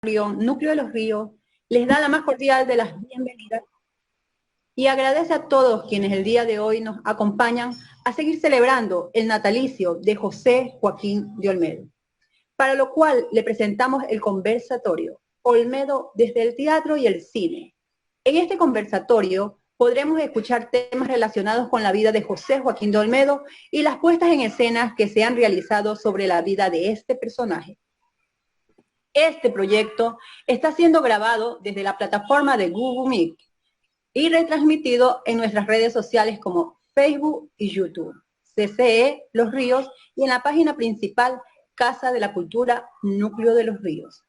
Núcleo de los Ríos, les da la más cordial de las bienvenidas y agradece a todos quienes el día de hoy nos acompañan a seguir celebrando el natalicio de José Joaquín de Olmedo, para lo cual le presentamos el conversatorio Olmedo desde el teatro y el cine. En este conversatorio podremos escuchar temas relacionados con la vida de José Joaquín de Olmedo y las puestas en escenas que se han realizado sobre la vida de este personaje. Este proyecto está siendo grabado desde la plataforma de Google Meet y retransmitido en nuestras redes sociales como Facebook y YouTube, CCE Los Ríos, y en la página principal Casa de la Cultura Núcleo de los Ríos.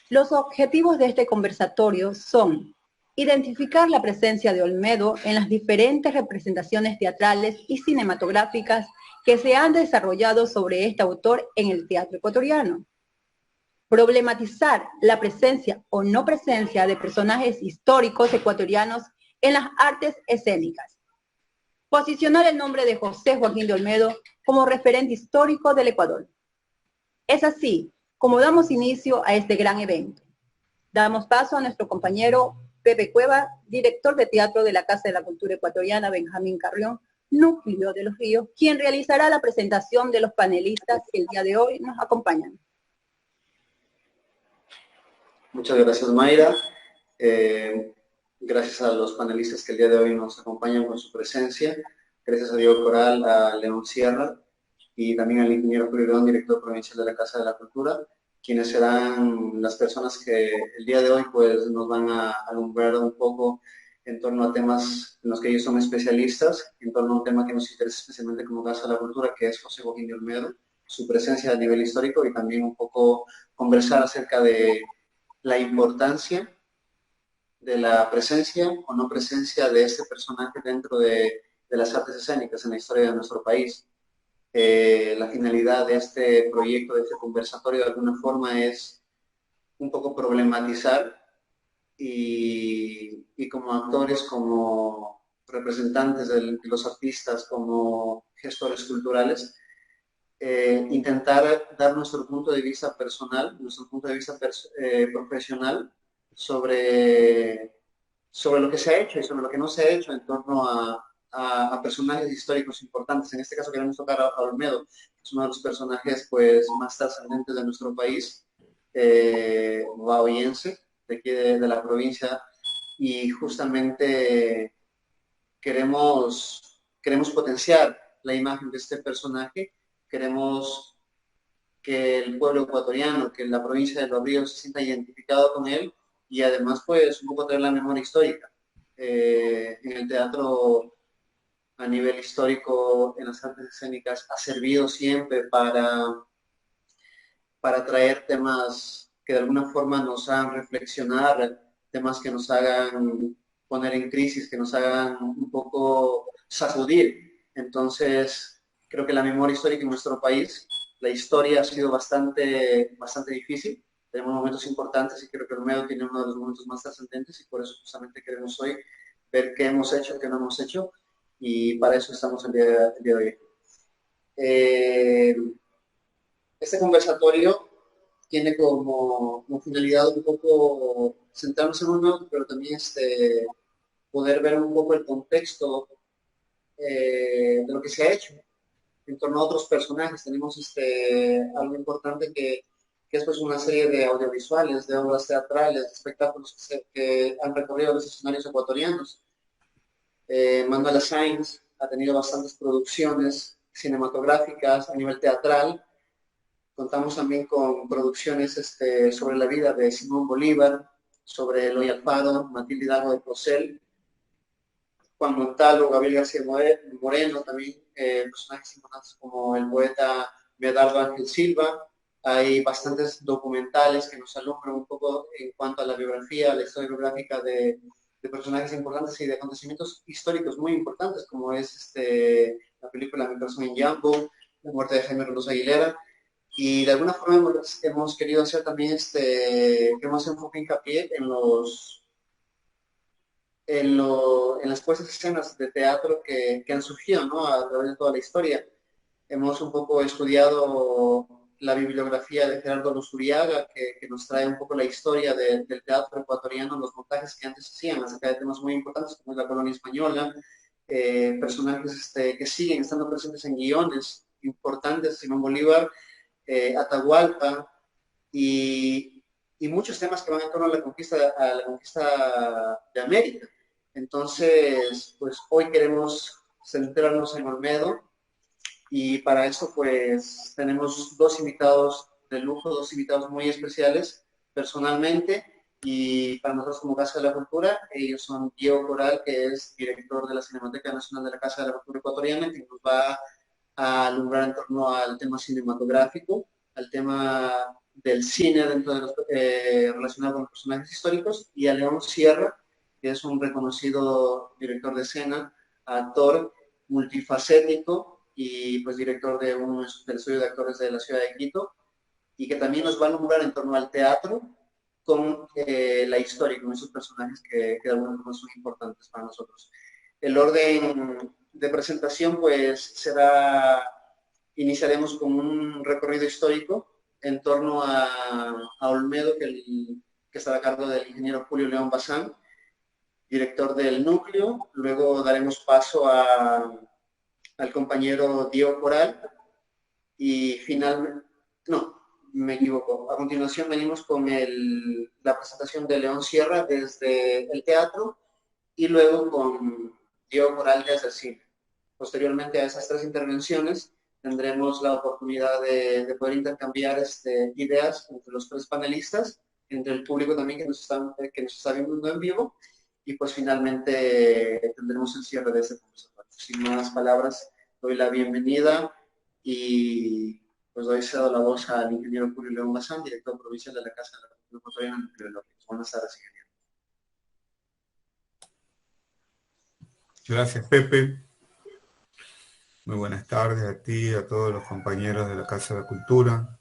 Los objetivos de este conversatorio son identificar la presencia de Olmedo en las diferentes representaciones teatrales y cinematográficas que se han desarrollado sobre este autor en el teatro ecuatoriano, problematizar la presencia o no presencia de personajes históricos ecuatorianos en las artes escénicas, posicionar el nombre de José Joaquín de Olmedo como referente histórico del Ecuador. Es así como damos inicio a este gran evento. Damos paso a nuestro compañero Pepe Cueva, director de teatro de la Casa de la Cultura Ecuatoriana Benjamín Carrión, Núcleo de los Ríos, quien realizará la presentación de los panelistas que el día de hoy nos acompañan. Muchas gracias, Mayra. Gracias a los panelistas que el día de hoy nos acompañan con su presencia. Gracias a Diego Coral, a León Sierra y también al ingeniero Julio León, director provincial de la Casa de la Cultura, quienes serán las personas que el día de hoy pues, nos van a alumbrar un poco en torno a temas en los que ellos son especialistas, en torno a un tema que nos interesa especialmente como Casa de la Cultura, que es José Joaquín de Olmedo, su presencia a nivel histórico y también un poco conversar acerca de la importancia de la presencia o no presencia de este personaje dentro de las artes escénicas en la historia de nuestro país. La finalidad de este proyecto, de este conversatorio, de alguna forma es un poco problematizar y como actores, como representantes de los artistas, como gestores culturales, intentar dar nuestro punto de vista personal, nuestro punto de vista profesional sobre lo que se ha hecho y sobre lo que no se ha hecho en torno a personajes históricos importantes. En este caso queremos tocar a Olmedo, que es uno de los personajes pues, más trascendentes de nuestro país, bahoyense, de aquí de la provincia, y justamente queremos potenciar la imagen de este personaje, queremos que el pueblo ecuatoriano, que la provincia de Los Ríos se sienta identificado con él y además pues un poco traer la memoria histórica. En el teatro a nivel histórico, en las artes escénicas, ha servido siempre para traer temas que de alguna forma nos hagan reflexionar, temas que nos hagan poner en crisis, que nos hagan un poco sacudir. Entonces, creo que la memoria histórica en nuestro país, la historia ha sido bastante difícil. Tenemos momentos importantes y creo que Olmedo tiene uno de los momentos más trascendentes y por eso justamente queremos hoy ver qué hemos hecho, qué no hemos hecho y para eso estamos el día de hoy. Este conversatorio tiene como finalidad un poco centrarnos en uno, pero también poder ver un poco el contexto de lo que se ha hecho en torno a otros personajes. Tenemos algo importante que es pues una serie de audiovisuales, de obras teatrales, de espectáculos que han recorrido los escenarios ecuatorianos. Manuela Sáenz ha tenido bastantes producciones cinematográficas a nivel teatral. Contamos también con producciones sobre la vida de Simón Bolívar, sobre Eloy Alfaro, Matilde Hidalgo de Procel, Juan Montalvo, Gabriel García Moreno, también personajes importantes como el poeta Medardo Ángel Silva. Hay bastantes documentales que nos alumbran un poco en cuanto a la biografía, la historia biográfica de personajes importantes y de acontecimientos históricos muy importantes, como es la película Mi persona en Yambo, la muerte de Jaime Rolos Aguilera. Y de alguna forma hemos querido hacer también queremos hacer un poco hincapié en las puestas escenas de teatro que han surgido, ¿no? A través de toda la historia. Hemos un poco estudiado la bibliografía de Gerardo Luzuriaga, que nos trae un poco la historia del teatro ecuatoriano, los montajes que antes hacían acerca de temas muy importantes como la colonia española, personajes que siguen estando presentes en guiones importantes, Simón Bolívar, Atahualpa, y muchos temas que van en torno a la conquista de América. Entonces, pues hoy queremos centrarnos en Olmedo, y para eso pues tenemos dos invitados de lujo, dos invitados muy especiales personalmente, y para nosotros como Casa de la Cultura. Ellos son Diego Coral, que es director de la Cinemateca Nacional de la Casa de la Cultura Ecuatoriana, que nos va a alumbrar en torno al tema cinematográfico, al tema del cine dentro de los, relacionado con los personajes históricos, y a León Sierra, que es un reconocido director de escena, actor multifacético y pues director del estudio de actores de la ciudad de Quito, y que también nos va a alumbrar en torno al teatro con la historia, con esos personajes que de alguna forma son importantes para nosotros. El orden de presentación pues iniciaremos con un recorrido histórico en torno a Olmedo, que está a cargo del ingeniero Julio León Bazán, director del núcleo. Luego daremos paso al compañero Diego Coral, y finalmente, no, me equivoco. A continuación venimos con la presentación de León Sierra desde el teatro, y luego con Diego Coral desde el cine. Posteriormente a esas tres intervenciones tendremos la oportunidad de poder intercambiar ideas entre los tres panelistas, entre el público también que nos está viendo en vivo, y pues finalmente tendremos el cierre de este conversatorio. Sin más palabras, doy la bienvenida y pues doy cedo la voz al ingeniero Julio León Bazán, director provincial de la Casa de la Cultura Ecuatoriana en Río López. Buenas tardes, ingeniero. Gracias, Pepe. Muy buenas tardes a ti y a todos los compañeros de la Casa de la Cultura,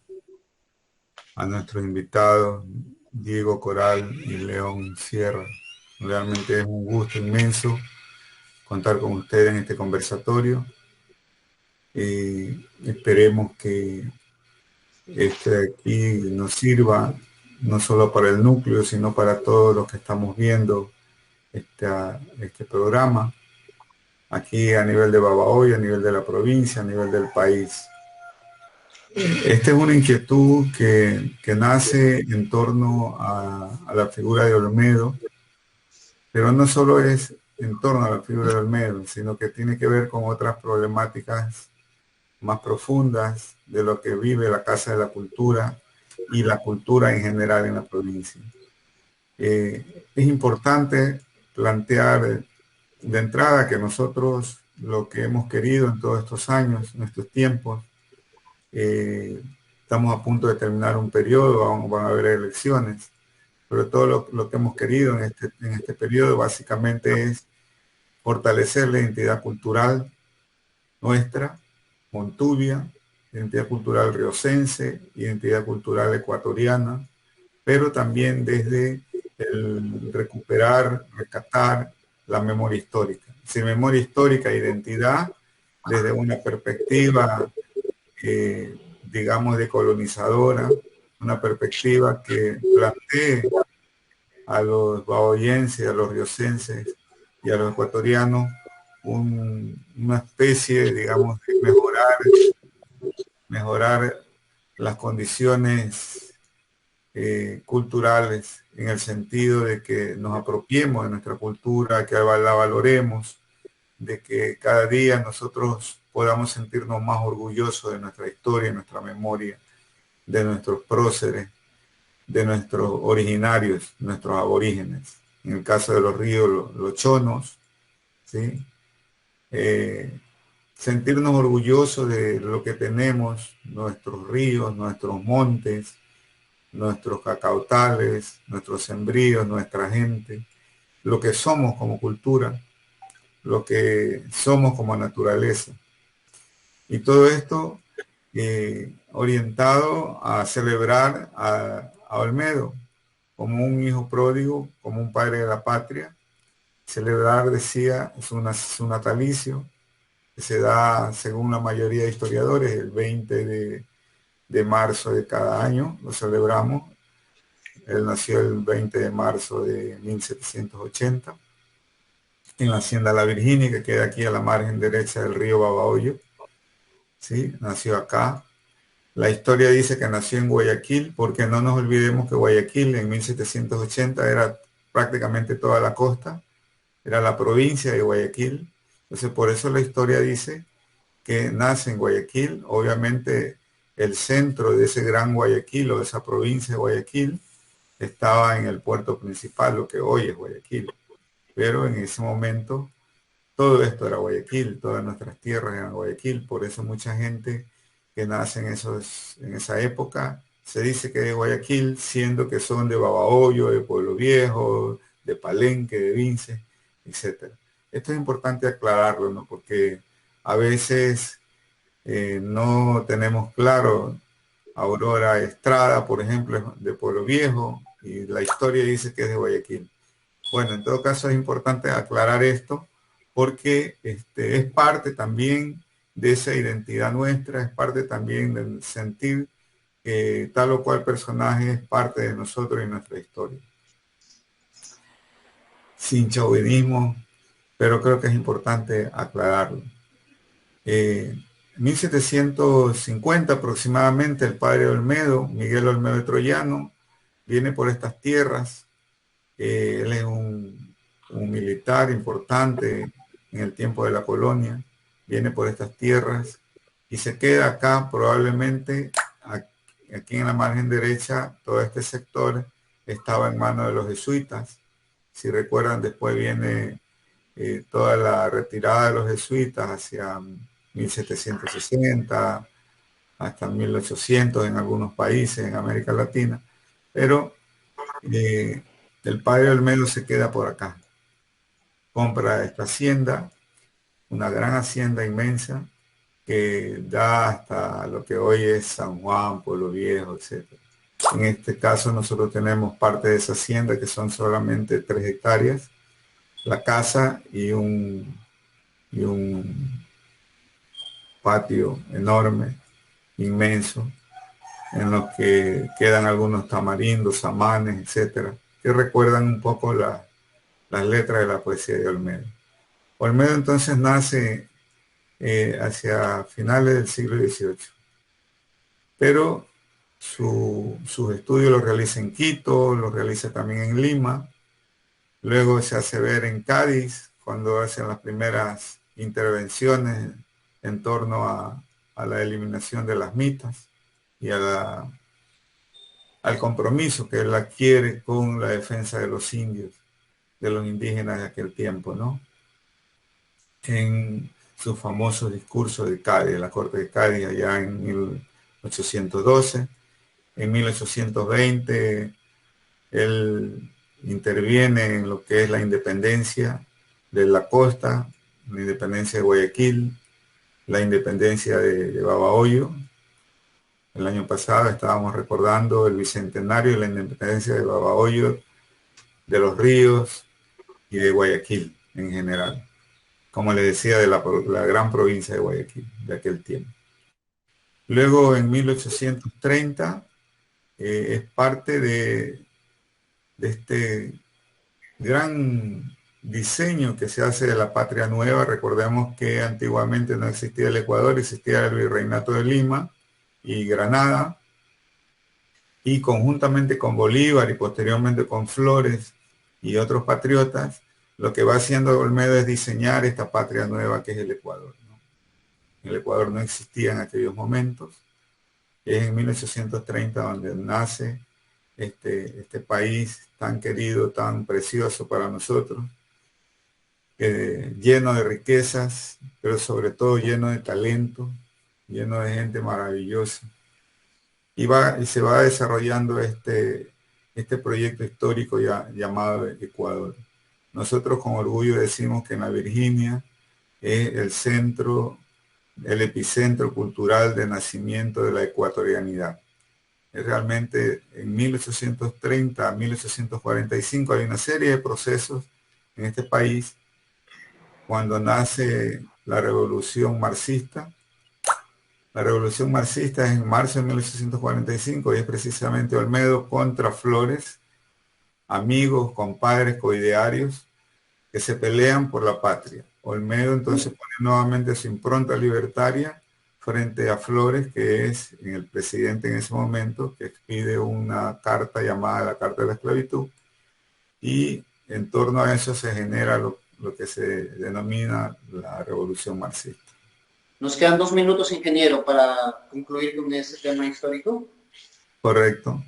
a nuestros invitados, Diego Coral y León Sierra. Realmente es un gusto inmenso contar con ustedes en este conversatorio. Esperemos que este aquí nos sirva no solo para el núcleo, sino para todos los que estamos viendo este programa, aquí a nivel de Babahoyo, a nivel de la provincia, a nivel del país. Esta es una inquietud que nace en torno a la figura de Olmedo, pero no solo es en torno a la figura de Olmedo, sino que tiene que ver con otras problemáticas más profundas de lo que vive la Casa de la Cultura y la cultura en general en la provincia. Es importante plantear de entrada que nosotros lo que hemos querido en todos estos años, en estos tiempos, estamos a punto de terminar un periodo, van a haber elecciones, pero todo lo que hemos querido en este periodo básicamente es fortalecer la identidad cultural nuestra, Montubia, identidad cultural riocense, identidad cultural ecuatoriana, pero también desde el recuperar, rescatar la memoria histórica. Sin memoria histórica, identidad, desde una perspectiva, digamos, decolonizadora, una perspectiva que plantee a los bahoyenses, a los riocenses y a los ecuatorianos una especie, digamos, de mejorar las condiciones culturales, en el sentido de que nos apropiemos de nuestra cultura, que la valoremos, de que cada día nosotros podamos sentirnos más orgullosos de nuestra historia, de nuestra memoria, de nuestros próceres, de nuestros originarios, nuestros aborígenes. En el caso de los ríos, los chonos, ¿sí? Sentirnos orgullosos de lo que tenemos, nuestros ríos, nuestros montes, nuestros cacautales, nuestros sembríos, nuestra gente, lo que somos como cultura, lo que somos como naturaleza. Y todo esto orientado a celebrar a Olmedo como un hijo pródigo, como un padre de la patria. Celebrar, decía, su natalicio, que se da, según la mayoría de historiadores, el 20 de marzo de cada año, lo celebramos. Él nació el 20 de marzo de 1780 en la Hacienda La Virginia, que queda aquí a la margen derecha del río Babahoyo. ¿Sí? Nació acá. La historia dice que nació en Guayaquil, porque no nos olvidemos que Guayaquil en 1780 era prácticamente toda la costa, era la provincia de Guayaquil. Entonces, por eso la historia dice que nace en Guayaquil. Obviamente, el centro de ese gran Guayaquil o de esa provincia de Guayaquil estaba en el puerto principal, lo que hoy es Guayaquil. Pero en ese momento todo esto era Guayaquil, todas nuestras tierras eran Guayaquil, por eso mucha gente que nace en esa época se dice que es de Guayaquil, siendo que son de Babahoyo, de Pueblo Viejo, de Palenque, de Vince, etc. Esto es importante aclararlo, ¿no? Porque a veces no tenemos claro. Aurora Estrada, por ejemplo, es de Pueblo Viejo, y la historia dice que es de Guayaquil. Bueno, en todo caso es importante aclarar esto porque es parte también de esa identidad nuestra, es parte también del sentir que tal o cual personaje es parte de nosotros y nuestra historia. Sin chauvinismo, pero creo que es importante aclararlo. En 1750 aproximadamente, el padre Olmedo, Miguel Olmedo de Troyano, viene por estas tierras. Él es un militar importante en el tiempo de la colonia, viene por estas tierras y se queda acá probablemente, aquí en la margen derecha, todo este sector estaba en manos de los jesuitas. Si recuerdan, después viene toda la retirada de los jesuitas hacia 1760 hasta 1800 en algunos países en América Latina, pero el padre Olmedo se queda por acá, compra esta hacienda, una gran hacienda inmensa que da hasta lo que hoy es San Juan, Pueblo Viejo, etc. En este caso nosotros tenemos parte de esa hacienda que son solamente 3 hectáreas, la casa y un patio enorme, inmenso, en los que quedan algunos tamarindos, samanes, etcétera, que recuerdan un poco las letras de la poesía de Olmedo. Olmedo entonces nace hacia finales del siglo XVIII, pero sus estudios los realiza en Quito, los realiza también en Lima, luego se hace ver en Cádiz, cuando hacen las primeras intervenciones en torno a la eliminación de las mitas y al compromiso que él adquiere con la defensa de los indios, de los indígenas de aquel tiempo, ¿no? En su famoso discurso de Cádiz, de la Corte de Cádiz, allá en 1812. En 1820, él interviene en lo que es la independencia de la costa, la independencia de Guayaquil, la independencia de Babahoyo. El año pasado estábamos recordando el bicentenario de la independencia de Babahoyo, de Los Ríos y de Guayaquil en general. Como les decía, de la gran provincia de Guayaquil de aquel tiempo. Luego, en 1830, es parte de este gran diseño que se hace de la patria nueva. Recordemos que antiguamente no existía el Ecuador, existía el Virreinato de Lima y Granada, y conjuntamente con Bolívar y posteriormente con Flores y otros patriotas, lo que va haciendo Olmedo es diseñar esta patria nueva que es el Ecuador, ¿no? El Ecuador no existía en aquellos momentos. Es en 1830 donde nace este país tan querido, tan precioso para nosotros, lleno de riquezas, pero sobre todo lleno de talento, lleno de gente maravillosa. Y se va desarrollando este proyecto histórico llamado Ecuador. Nosotros con orgullo decimos que en la Virginia es el centro, el epicentro cultural de nacimiento de la ecuatorianidad. Realmente en 1830 a 1845 hay una serie de procesos en este país. Cuando nace la revolución marxista, La revolución marxista es en marzo de 1845 y es precisamente Olmedo contra Flores, amigos, compadres, coidearios, que se pelean por la patria. Olmedo entonces pone nuevamente su impronta libertaria frente a Flores, que es el presidente en ese momento, que expide una carta llamada la Carta de la Esclavitud, y en torno a eso se genera lo que se denomina la revolución marxista. Nos quedan 2 minutos, ingeniero, para concluir con este tema histórico. Correcto.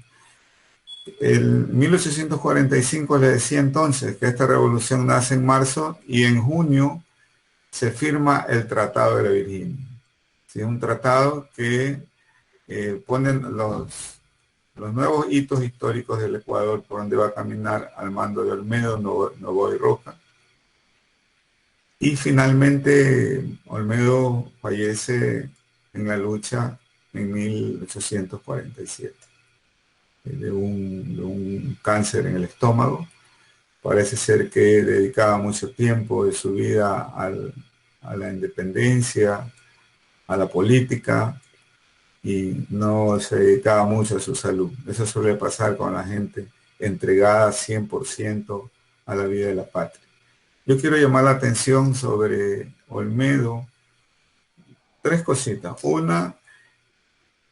En 1845 le decía entonces que esta revolución nace en marzo y en junio se firma el Tratado de la Virginia. ¿Sí? Un tratado que pone los nuevos hitos históricos del Ecuador por donde va a caminar al mando de Olmedo, Noboa y Roca. Y finalmente Olmedo fallece en la lucha en 1847 de un cáncer en el estómago. Parece ser que dedicaba mucho tiempo de su vida a la independencia, a la política, y no se dedicaba mucho a su salud. Eso suele pasar con la gente entregada 100% a la vida de la patria. Yo quiero llamar la atención sobre Olmedo. Tres cositas. Una,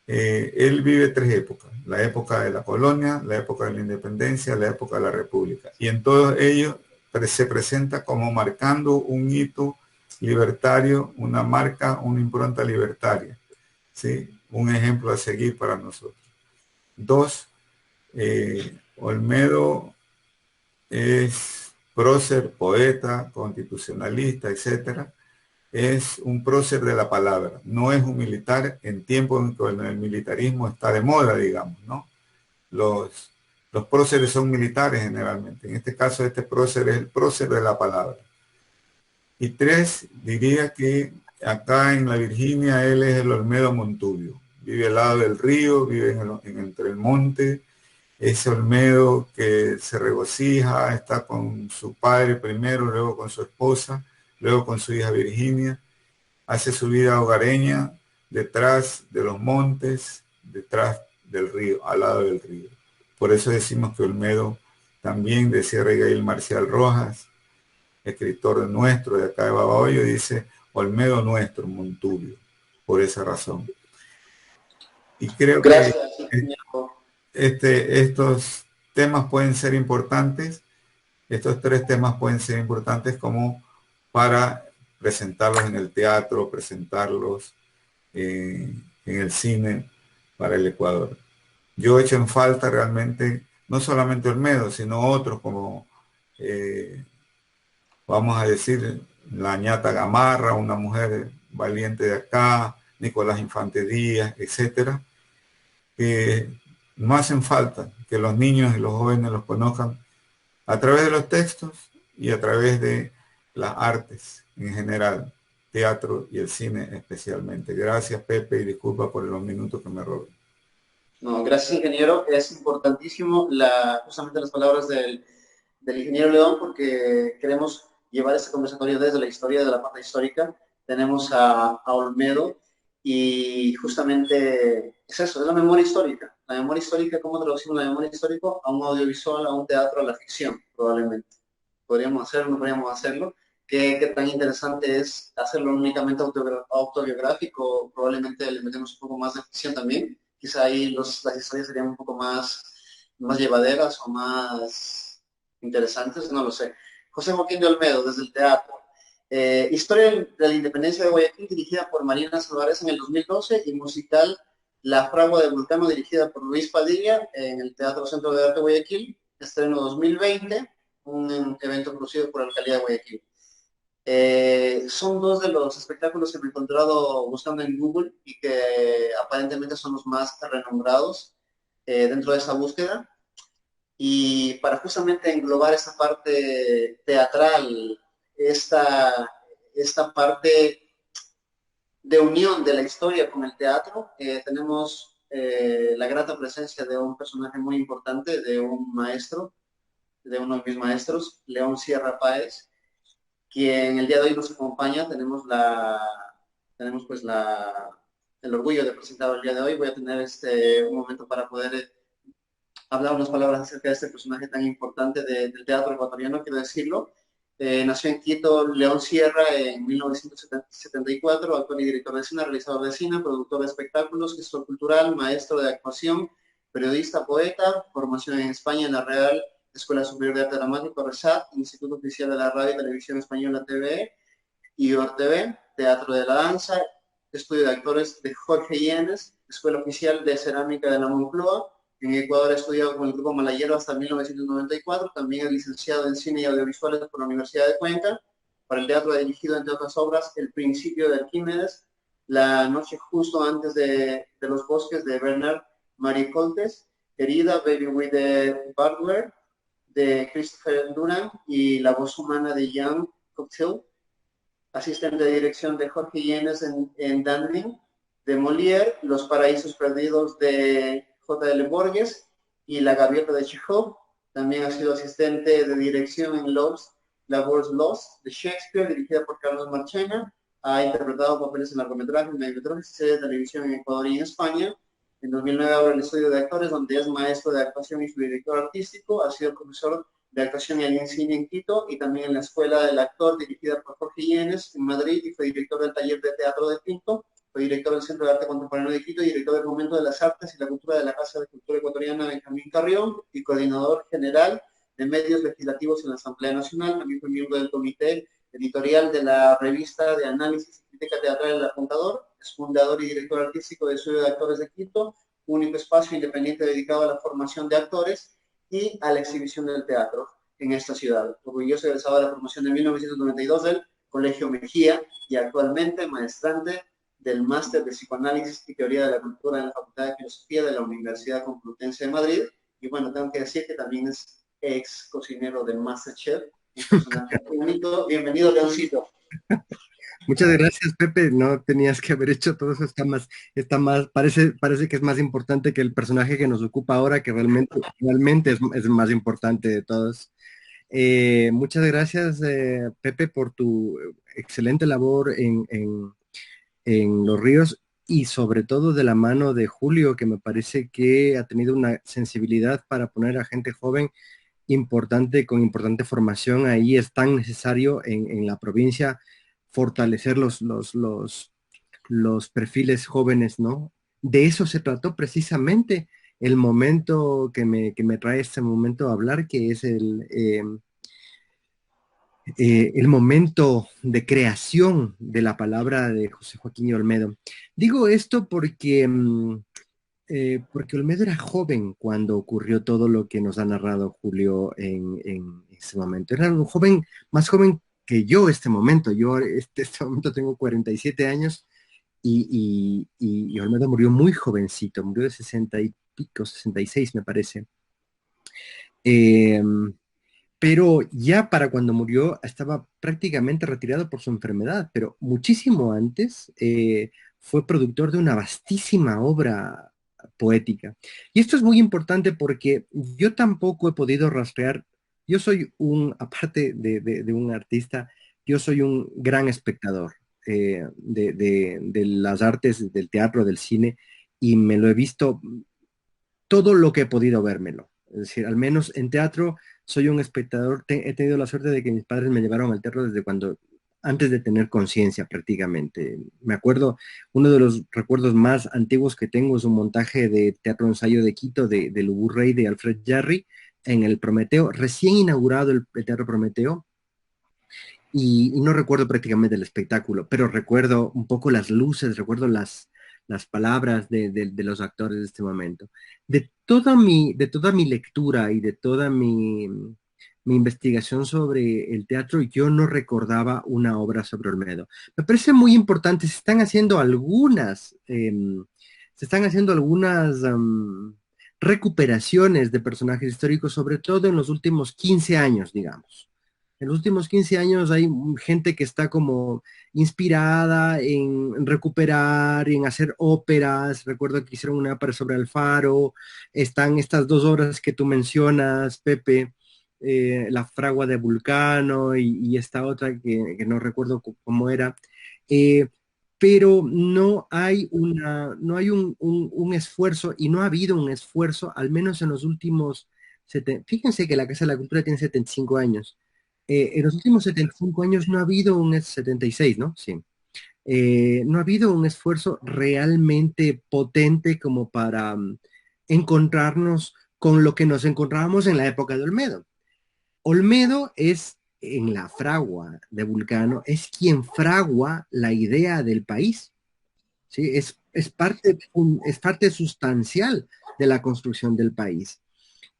él vive tres épocas. La época de la colonia, la época de la independencia, la época de la república. Y en todos ellos se presenta como marcando un hito libertario, una marca, una impronta libertaria. ¿Sí? Un ejemplo a seguir para nosotros. Dos, Olmedo es prócer, poeta, constitucionalista, etcétera. Es un prócer de la palabra, no es un militar en tiempos en que el militarismo está de moda, digamos, ¿no? Los próceres son militares generalmente. En este caso, este prócer es el prócer de la palabra. Y tres, diría que acá en la Virginia él es el Olmedo Montubio. Vive al lado del río, vive entre el monte. Ese Olmedo que se regocija, está con su padre primero, luego con su esposa, luego con su hija Virginia. Hace su vida hogareña detrás de los montes, detrás del río, al lado del río. Por eso decimos que Olmedo, también decía Gael Marcial Rojas, escritor nuestro de acá de Babahoyo, dice Olmedo nuestro, Montubio, por esa razón. Y creo que estos temas pueden ser importantes, estos tres temas pueden ser importantes como para presentarlos en el teatro, presentarlos en el cine para el Ecuador. Yo he hecho en falta realmente, no solamente Olmedo, sino otros como vamos a decir, la ñata Gamarra, una mujer valiente de acá, Nicolás Infante Díaz, etcétera, que no hacen falta que los niños y los jóvenes los conozcan a través de los textos y a través de las artes en general, teatro y el cine especialmente. Gracias, Pepe, y disculpa por los minutos que me robé. No, gracias, ingeniero. Es importantísimo justamente las palabras del ingeniero León, porque queremos llevar este conversatorio desde la historia, de la parte histórica. Tenemos a Olmedo y justamente es eso, es la memoria histórica. La memoria histórica, ¿cómo traducimos la memoria histórica? A un audiovisual, a un teatro, a la ficción, probablemente. Podríamos hacerlo, no podríamos hacerlo. ¿Qué tan interesante es hacerlo únicamente autobiográfico? Probablemente le metemos un poco más de ficción también. Quizá ahí las historias serían un poco más llevaderas o más interesantes, no lo sé. José Joaquín de Olmedo, desde el teatro. Historia de la Independencia de Guayaquil, dirigida por Marina Salvarez en el 2012, y musical La Fragua de Vulcano, dirigida por Luis Padilla en el Teatro Centro de Arte Guayaquil, estreno 2020, un evento producido por la Alcaldía de Guayaquil. Son dos de los espectáculos que me he encontrado buscando en Google y que aparentemente son los más renombrados dentro de esa búsqueda. Y para justamente englobar esta parte teatral, esta parte de unión de la historia con el teatro, tenemos la grata presencia de un personaje muy importante, de un maestro, de uno de mis maestros, León Sierra Páez, quien el día de hoy nos acompaña. Tenemos el el orgullo de presentar el día de hoy. Voy a tener un momento para poder hablar unas palabras acerca de este personaje tan importante del teatro ecuatoriano, quiero decirlo. Nació en Quito León Sierra en 1974, actor y director de cine, realizador de cine, productor de espectáculos, gestor cultural, maestro de actuación, periodista, poeta, formación en España en la Real Escuela Superior de Arte Dramático, RESAT, Instituto Oficial de la Radio y Televisión Española TVE y ORTV, Teatro de la Danza, estudio de actores de Jorge Llenes, Escuela Oficial de Cerámica de la Moncloa. En Ecuador ha estudiado con el Grupo Malayero hasta 1994, también es licenciado en Cine y Audiovisuales por la Universidad de Cuenca. Para el teatro ha dirigido, entre otras obras, El Principio de Arquímedes, La Noche Justo Antes de los Bosques de Bernard Marie Coltes, Herida, Baby with the Bardware, de Christopher Duran y La Voz Humana de Jean Cocteau. Asistente de dirección de Jorge Llenes en Danling, de Molière, Los Paraísos Perdidos de J.L. Borges y La Gaviota de Chekhov. También ha sido asistente de dirección en La Voz Lost de Shakespeare, dirigida por Carlos Marchena. Ha interpretado papeles en largometrajes, mediometrajes y series de televisión en Ecuador y en España. En 2009 abre el estudio de actores, donde es maestro de actuación y subdirector artístico. Ha sido profesor de actuación en cine en Quito y también en la Escuela del Actor, dirigida por Jorge Llenes en Madrid, y fue director del Taller de Teatro de Quito, fue director del Centro de Arte Contemporáneo de Quito y director del Momento de las Artes y la Cultura de la Casa de Cultura Ecuatoriana Benjamín Carrión y coordinador general de medios legislativos en la Asamblea Nacional. También fue miembro del comité editorial de la revista de análisis y crítica teatral El Apuntador. Es fundador y director artístico del Estudio de Actores de Quito, único espacio independiente dedicado a la formación de actores y a la exhibición del teatro en esta ciudad. Orgulloso egresado de la promoción de 1992 del Colegio Mejía y actualmente maestrante del Máster de Psicoanálisis y Teoría de la Cultura en la Facultad de Filosofía de la Universidad Complutense de Madrid. Y bueno, tengo que decir que también es ex cocinero de MasterChef, un personaje único. Bienvenido, Leoncito. Muchas gracias, Pepe. No tenías que haber hecho todo eso. Parece que es más importante que el personaje que nos ocupa ahora, que realmente es más importante de todos. Muchas gracias, Pepe, por tu excelente labor en Los Ríos y sobre todo de la mano de Julio, que me parece que ha tenido una sensibilidad para poner a gente joven importante, con importante formación. Ahí es tan necesario en la provincia fortalecer los perfiles jóvenes, ¿no? De eso se trató precisamente el momento que me trae este momento a hablar, que es el momento de creación de la palabra de José Joaquín Olmedo. Digo esto porque Olmedo era joven cuando ocurrió todo lo que nos ha narrado Julio en ese momento. Era un joven, más joven que yo este momento. Yo este momento tengo 47 años y Olmedo murió muy jovencito, murió de 60 y pico, 66 me parece. Pero ya para cuando murió estaba prácticamente retirado por su enfermedad, pero muchísimo antes fue productor de una vastísima obra poética. Y esto es muy importante porque yo tampoco he podido rastrear, yo soy aparte de un artista, yo soy un gran espectador de las artes, del teatro, del cine, y me lo he visto todo lo que he podido vérmelo. Es decir, al menos en teatro soy un espectador, he tenido la suerte de que mis padres me llevaron al teatro desde antes de tener conciencia prácticamente. Me acuerdo, uno de los recuerdos más antiguos que tengo es un montaje de teatro ensayo de Quito del Ubu Rey de Alfred Jarry en el Prometeo, recién inaugurado el Teatro Prometeo, y no recuerdo prácticamente el espectáculo, pero recuerdo un poco las luces, recuerdo las palabras de los actores de este momento. De toda mi lectura y de toda mi investigación sobre el teatro, yo no recordaba una obra sobre Olmedo. Me parece muy importante, se están haciendo algunas recuperaciones de personajes históricos, sobre todo en los últimos 15 años, digamos. En los últimos 15 años hay gente que está como inspirada en recuperar, en hacer óperas. Recuerdo que hicieron una ópera sobre Alfaro. Están estas dos obras que tú mencionas, Pepe, La fragua de Vulcano y esta otra que no recuerdo cómo era. pero no hay un esfuerzo, y no ha habido un esfuerzo, al menos en los últimos, fíjense que la Casa de la Cultura tiene 75 años. En los últimos 75 años no ha habido 76, ¿no? Sí. No ha habido un esfuerzo realmente potente como para encontrarnos con lo que nos encontrábamos en la época de Olmedo. Olmedo es, en la fragua de Vulcano, es quien fragua la idea del país, ¿sí? Es parte sustancial de la construcción del país.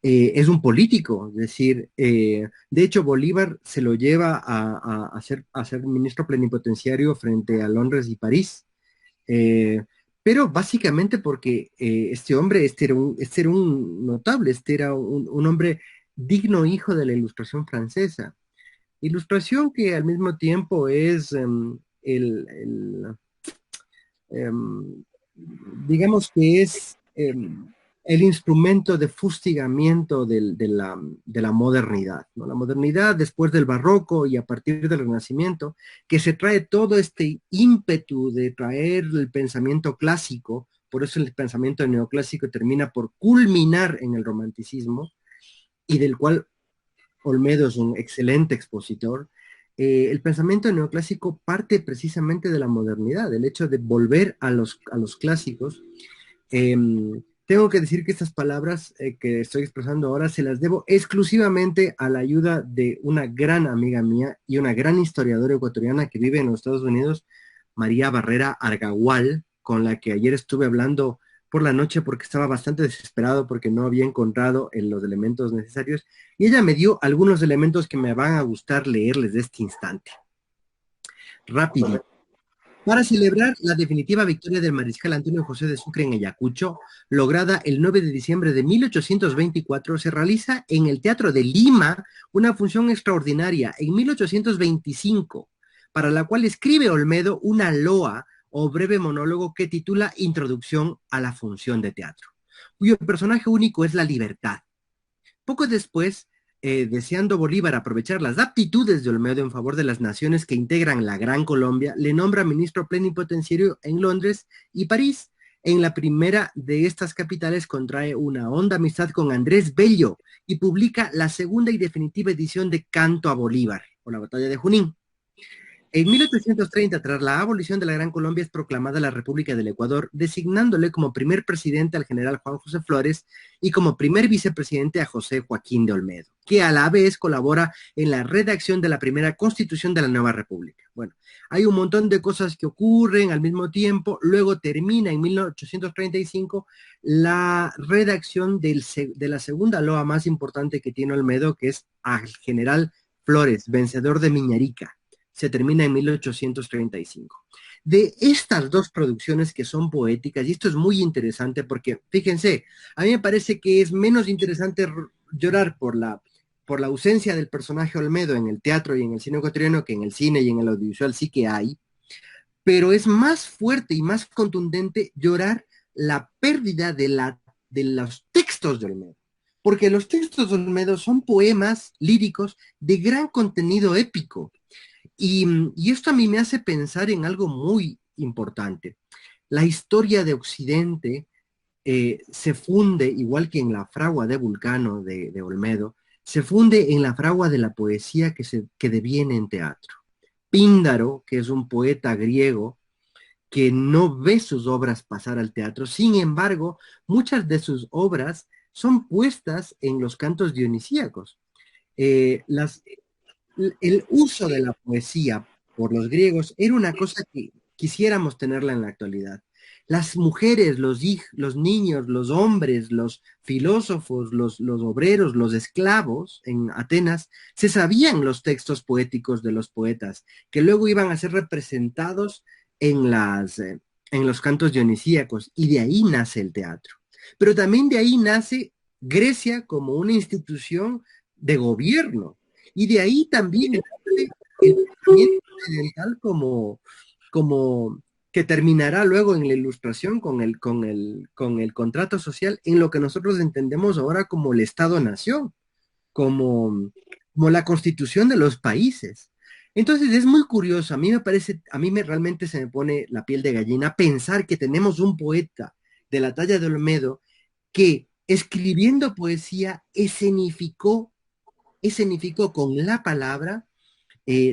Es un político, es decir, de hecho Bolívar se lo lleva a ser ministro plenipotenciario frente a Londres y París, pero básicamente porque este hombre, este era un notable, este era un hombre digno hijo de la Ilustración francesa. Ilustración que al mismo tiempo es em, digamos que es el instrumento de fustigamiento de la modernidad, ¿no? La modernidad después del barroco y a partir del Renacimiento, que se trae todo este ímpetu de traer el pensamiento clásico, por eso el pensamiento neoclásico termina por culminar en el romanticismo, y del cual Olmedo es un excelente expositor. El pensamiento neoclásico parte precisamente de la modernidad, del hecho de volver a los clásicos. Tengo que decir que estas palabras que estoy expresando ahora se las debo exclusivamente a la ayuda de una gran amiga mía y una gran historiadora ecuatoriana que vive en los Estados Unidos, María Barrera Argagual, con la que ayer estuve hablando por la noche porque estaba bastante desesperado porque no había encontrado los elementos necesarios, y ella me dio algunos elementos que me van a gustar leerles de este instante. Rápido. Para celebrar la definitiva victoria del mariscal Antonio José de Sucre en Ayacucho, lograda el 9 de diciembre de 1824, se realiza en el Teatro de Lima una función extraordinaria en 1825, para la cual escribe Olmedo una loa o breve monólogo que titula Introducción a la función de teatro, cuyo personaje único es la libertad. Poco después, deseando Bolívar aprovechar las aptitudes de Olmedo en favor de las naciones que integran la Gran Colombia, le nombra ministro plenipotenciario en Londres y París. En la primera de estas capitales contrae una honda amistad con Andrés Bello y publica la segunda y definitiva edición de Canto a Bolívar, o la Batalla de Junín. En 1830, tras la abolición de la Gran Colombia, es proclamada la República del Ecuador, designándole como primer presidente al general Juan José Flores y como primer vicepresidente a José Joaquín de Olmedo, que a la vez colabora en la redacción de la primera Constitución de la nueva República. Bueno, hay un montón de cosas que ocurren al mismo tiempo. Luego termina en 1835 la redacción de la segunda loa más importante que tiene Olmedo, que es al general Flores, vencedor de Miñarica. Se termina en 1835. De estas dos producciones que son poéticas, y esto es muy interesante porque, fíjense, a mí me parece que es menos interesante llorar por la ausencia del personaje Olmedo en el teatro y en el cine ecuatoriano que en el cine y en el audiovisual sí que hay, pero es más fuerte y más contundente llorar la pérdida de los textos de Olmedo, porque los textos de Olmedo son poemas líricos de gran contenido épico. Y esto a mí me hace pensar en algo muy importante. La historia de Occidente se funde, igual que en la fragua de Vulcano de Olmedo, se funde en la fragua de la poesía que deviene en teatro. Píndaro, que es un poeta griego que no ve sus obras pasar al teatro, sin embargo, muchas de sus obras son puestas en los cantos dionisíacos. El uso de la poesía por los griegos era una cosa que quisiéramos tenerla en la actualidad. Las mujeres, los niños, los hombres, los filósofos, los obreros, los esclavos en Atenas, se sabían los textos poéticos de los poetas, que luego iban a ser representados en los cantos dionisíacos, y de ahí nace el teatro. Pero también de ahí nace Grecia como una institución de gobierno. Y de ahí también el pensamiento occidental como que terminará luego en la Ilustración con el contrato social, en lo que nosotros entendemos ahora como el Estado-Nación, como la constitución de los países. Entonces es muy curioso, a mí me parece, realmente se me pone la piel de gallina pensar que tenemos un poeta de la talla de Olmedo que escribiendo poesía escenificó con la palabra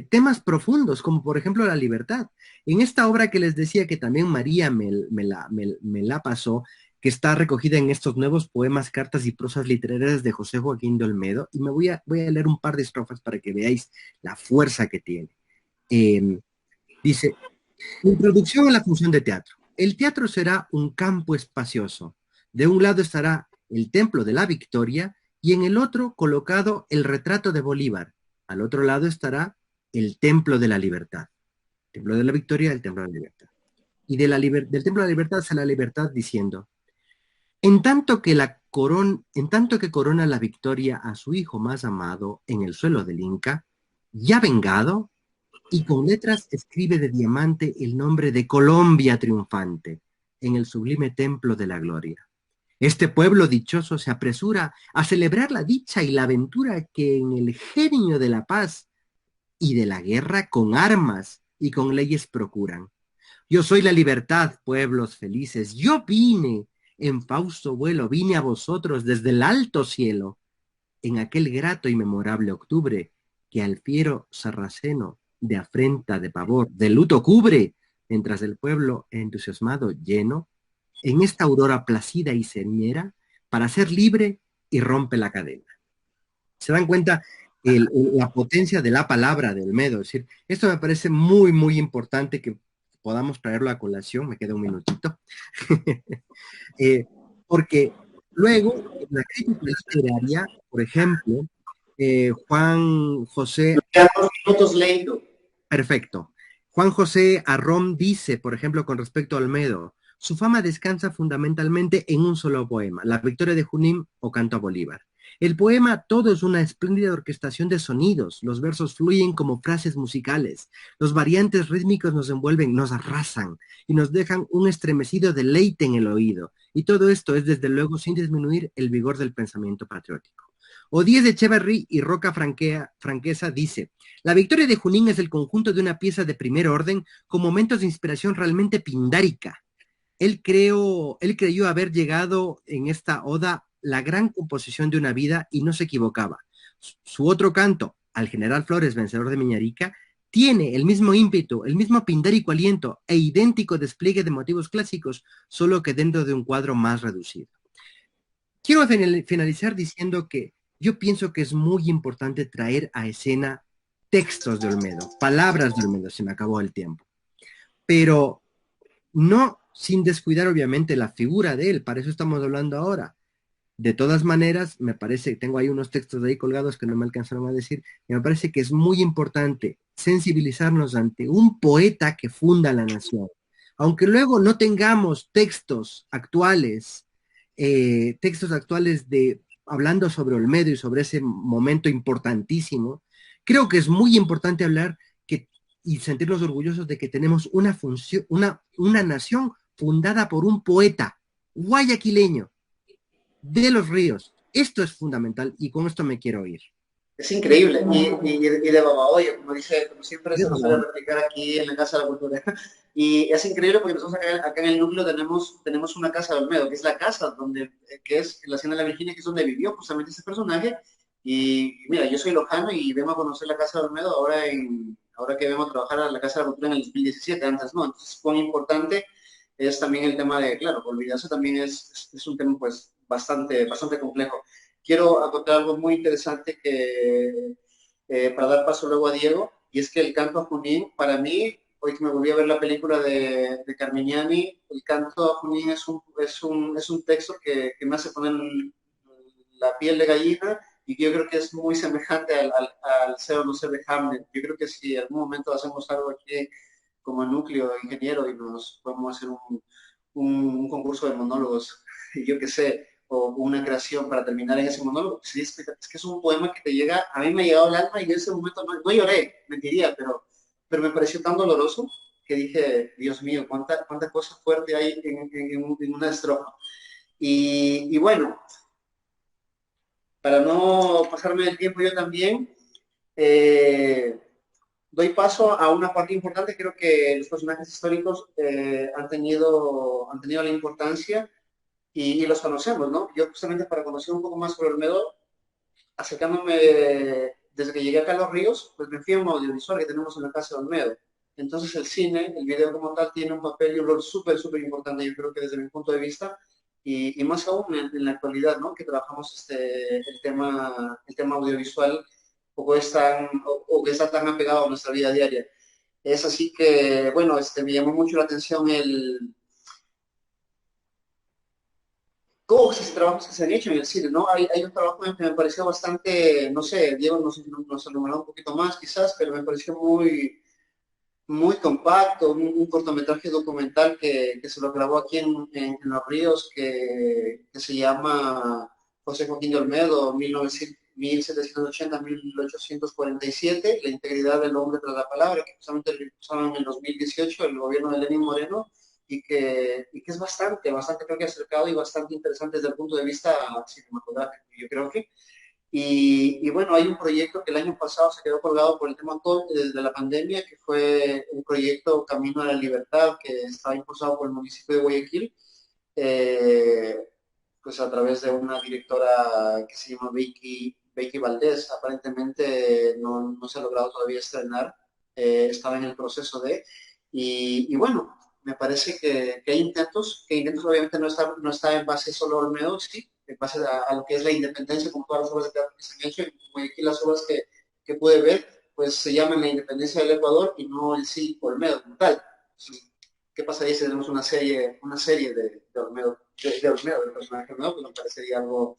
temas profundos, como por ejemplo la libertad. En esta obra que les decía que también María me la pasó, que está recogida en estos nuevos poemas, cartas y prosas literarias de José Joaquín de Olmedo, y voy a leer un par de estrofas para que veáis la fuerza que tiene. Eh, Dice, introducción a la función de teatro. El teatro será un campo espacioso. De un lado estará el Templo de la Victoria y en el otro colocado el retrato de Bolívar. Al otro lado estará el Templo de la Libertad. Templo de la Victoria, el Templo de la Libertad. Y del Templo de la Libertad sale la libertad diciendo, en tanto que corona la victoria a su hijo más amado en el suelo del Inca, ya vengado, y con letras escribe de diamante el nombre de Colombia triunfante en el sublime templo de la gloria. Este pueblo dichoso se apresura a celebrar la dicha y la aventura que en el genio de la paz y de la guerra con armas y con leyes procuran. Yo soy la libertad, pueblos felices. Yo vine en fausto vuelo, vine a vosotros desde el alto cielo, en aquel grato y memorable octubre que al fiero sarraceno de afrenta, de pavor, de luto cubre, mientras el pueblo entusiasmado lleno, en esta aurora placida y señera, para ser libre y rompe la cadena. ¿Se dan cuenta la potencia de la palabra de Olmedo? Es decir, esto me parece muy, muy importante que podamos traerlo a colación. Me queda un minutito. Porque luego, en la crítica literaria, por ejemplo, Juan José, Quedan 2 minutos leyendo. perfecto. Juan José Arrón dice, por ejemplo, con respecto a Olmedo, su fama descansa fundamentalmente en un solo poema, La Victoria de Junín o Canto a Bolívar. El poema todo es una espléndida orquestación de sonidos, los versos fluyen como frases musicales, los variantes rítmicos nos envuelven, nos arrasan y nos dejan un estremecido deleite en el oído. Y todo esto es desde luego sin disminuir el vigor del pensamiento patriótico. Odíez de Echeverry y Roca Franquesa dice, la Victoria de Junín es el conjunto de una pieza de primer orden con momentos de inspiración realmente pindárica. Él creyó haber llegado en esta oda la gran composición de una vida y no se equivocaba. Su otro canto, al general Flores, vencedor de Miñarica, tiene el mismo ímpetu, el mismo pindárico aliento e idéntico despliegue de motivos clásicos, solo que dentro de un cuadro más reducido. Quiero finalizar diciendo que yo pienso que es muy importante traer a escena textos de Olmedo, palabras de Olmedo, se me acabó el tiempo, pero no sin descuidar obviamente la figura de él, para eso estamos hablando ahora. De todas maneras, me parece, tengo ahí unos textos de ahí colgados que no me alcanzaron a decir, y me parece que es muy importante sensibilizarnos ante un poeta que funda la nación. Aunque luego no tengamos textos actuales de hablando sobre Olmedo y sobre ese momento importantísimo, creo que es muy importante hablar y sentirnos orgullosos de que tenemos una nación fundada por un poeta guayaquileño de los ríos. Esto es fundamental y con esto me quiero ir. Es increíble. Y de Babahoyo, como siempre se nos suele replicar aquí en la Casa de la Cultura. Y es increíble porque nosotros acá en el núcleo tenemos una casa de Olmedo, que es la casa que es la Hacienda de la Virginia, que es donde vivió justamente ese personaje. Y mira, yo soy lojano y vengo a conocer la casa de Olmedo ahora que vengo a trabajar a la Casa de la Cultura en el 2017, antes no. Entonces, cuán importante es también el tema de, claro, olvidarse también es un tema pues bastante complejo. Quiero acotar algo muy interesante para dar paso luego a Diego, y es que el canto a Junín, para mí, hoy que me volví a ver la película de Carmignani, el canto a Junín es un texto que me hace poner la piel de gallina y que yo creo que es muy semejante al ser o no ser de Hamlet. Yo creo que si en algún momento hacemos algo aquí como núcleo ingeniero y nos podemos hacer un concurso de monólogos, yo qué sé, o una creación para terminar en ese monólogo, sí, es que es un poema que te llega, a mí me ha llegado al alma y en ese momento no lloré, mentiría, pero me pareció tan doloroso que dije, Dios mío, cuánta cosa fuerte hay en una estrofa. Y bueno, para no pasarme el tiempo yo también, doy paso a una parte importante. Creo que los personajes históricos han tenido la importancia y los conocemos, ¿no? Yo justamente para conocer un poco más sobre Olmedo, acercándome desde que llegué acá a Los Ríos, pues me fui a un audiovisual que tenemos en la casa de Olmedo. Entonces el cine, el video como tal, tiene un papel y un rol súper, súper importante, yo creo que desde mi punto de vista, y más aún en la actualidad, ¿no? Que trabajamos el tema audiovisual o, o que está tan apegado a nuestra vida diaria. Es así que, bueno, me llamó mucho la atención cosas y trabajos que se han hecho en el cine, ¿no? Hay un trabajo que me pareció bastante, no sé, Diego nos enumeró un poquito más quizás, pero me pareció muy, muy compacto, un cortometraje documental que se lo grabó aquí en Los Ríos, que se llama José Joaquín de Olmedo, 1780-1847, La integridad del hombre tras la palabra, que justamente lo impulsaron en el 2018 el gobierno de Lenín Moreno, y que es bastante, bastante creo que acercado y bastante interesante desde el punto de vista cinematográfico. Yo creo que y bueno, hay un proyecto que el año pasado se quedó colgado por el tema de la pandemia, que fue un proyecto Camino a la Libertad, que estaba impulsado por el municipio de Guayaquil, eh, pues a través de una directora que se llama Becky Valdés. Aparentemente no se ha logrado todavía estrenar, estaba en el proceso y bueno, me parece que hay que intentos obviamente no está en base solo a Olmedo, sí, en base a lo que es la independencia, como todas las obras de teatro que se han hecho, como aquí las obras que pude ver, pues se llaman La Independencia del Ecuador y no en sí Olmedo como tal. ¿Qué pasaría si tenemos una serie de Olmedo, de Olmedo, del personaje Olmedo? Pues me parecería algo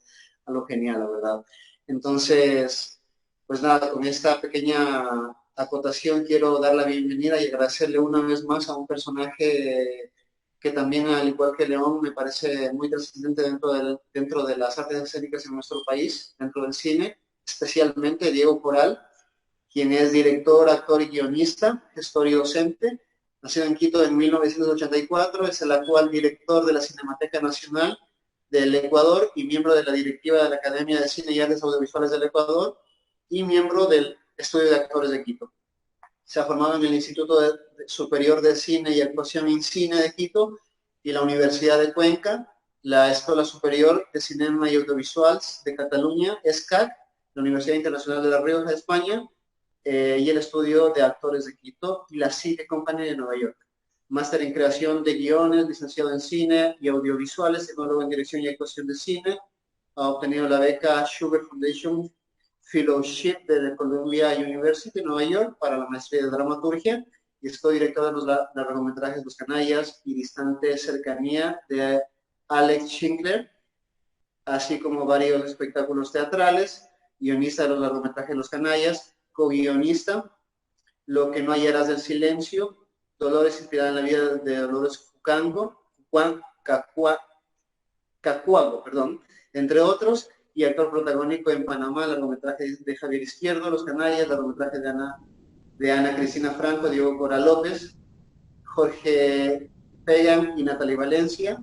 genial, la verdad. Entonces, pues nada, con esta pequeña acotación quiero dar la bienvenida y agradecerle una vez más a un personaje que también, al igual que León, me parece muy trascendente dentro de las artes escénicas en nuestro país, dentro del cine, especialmente Diego Coral, quien es director, actor y guionista, gestor y docente. Nacido en Quito en 1984, es el actual director de la Cinemateca Nacional del Ecuador y miembro de la directiva de la Academia de Cine y Artes Audiovisuales del Ecuador y miembro del Estudio de Actores de Quito. Se ha formado en el Instituto Superior de Cine y Actuación en Cine de Quito y la Universidad de Cuenca, la Escuela Superior de Cinema y Audiovisuales de Cataluña, ESCAC, la Universidad Internacional de La Rioja, España, y el Estudio de Actores de Quito y la Cine Company de Nueva York. Máster en creación de guiones, licenciado en cine y audiovisuales, tecnólogo en dirección y actuación de cine. Ha obtenido la beca Sugar Foundation Fellowship de la Columbia University en Nueva York para la maestría de dramaturgia y es co-director de los largometrajes Los Canallas y Distante Cercanía de Alex Schindler, así como varios espectáculos teatrales, guionista de los largometrajes Los Canallas, co-guionista, Lo que no hallarás del silencio, Dolores inspirada en la vida de Dolores Cacuago, perdón, entre otros, y actor protagónico en Panamá, largometraje de Javier Izquierdo, Los Canallas, largometraje de Ana Cristina Franco, Diego Cora López, Jorge Pegan y Natalie Valencia.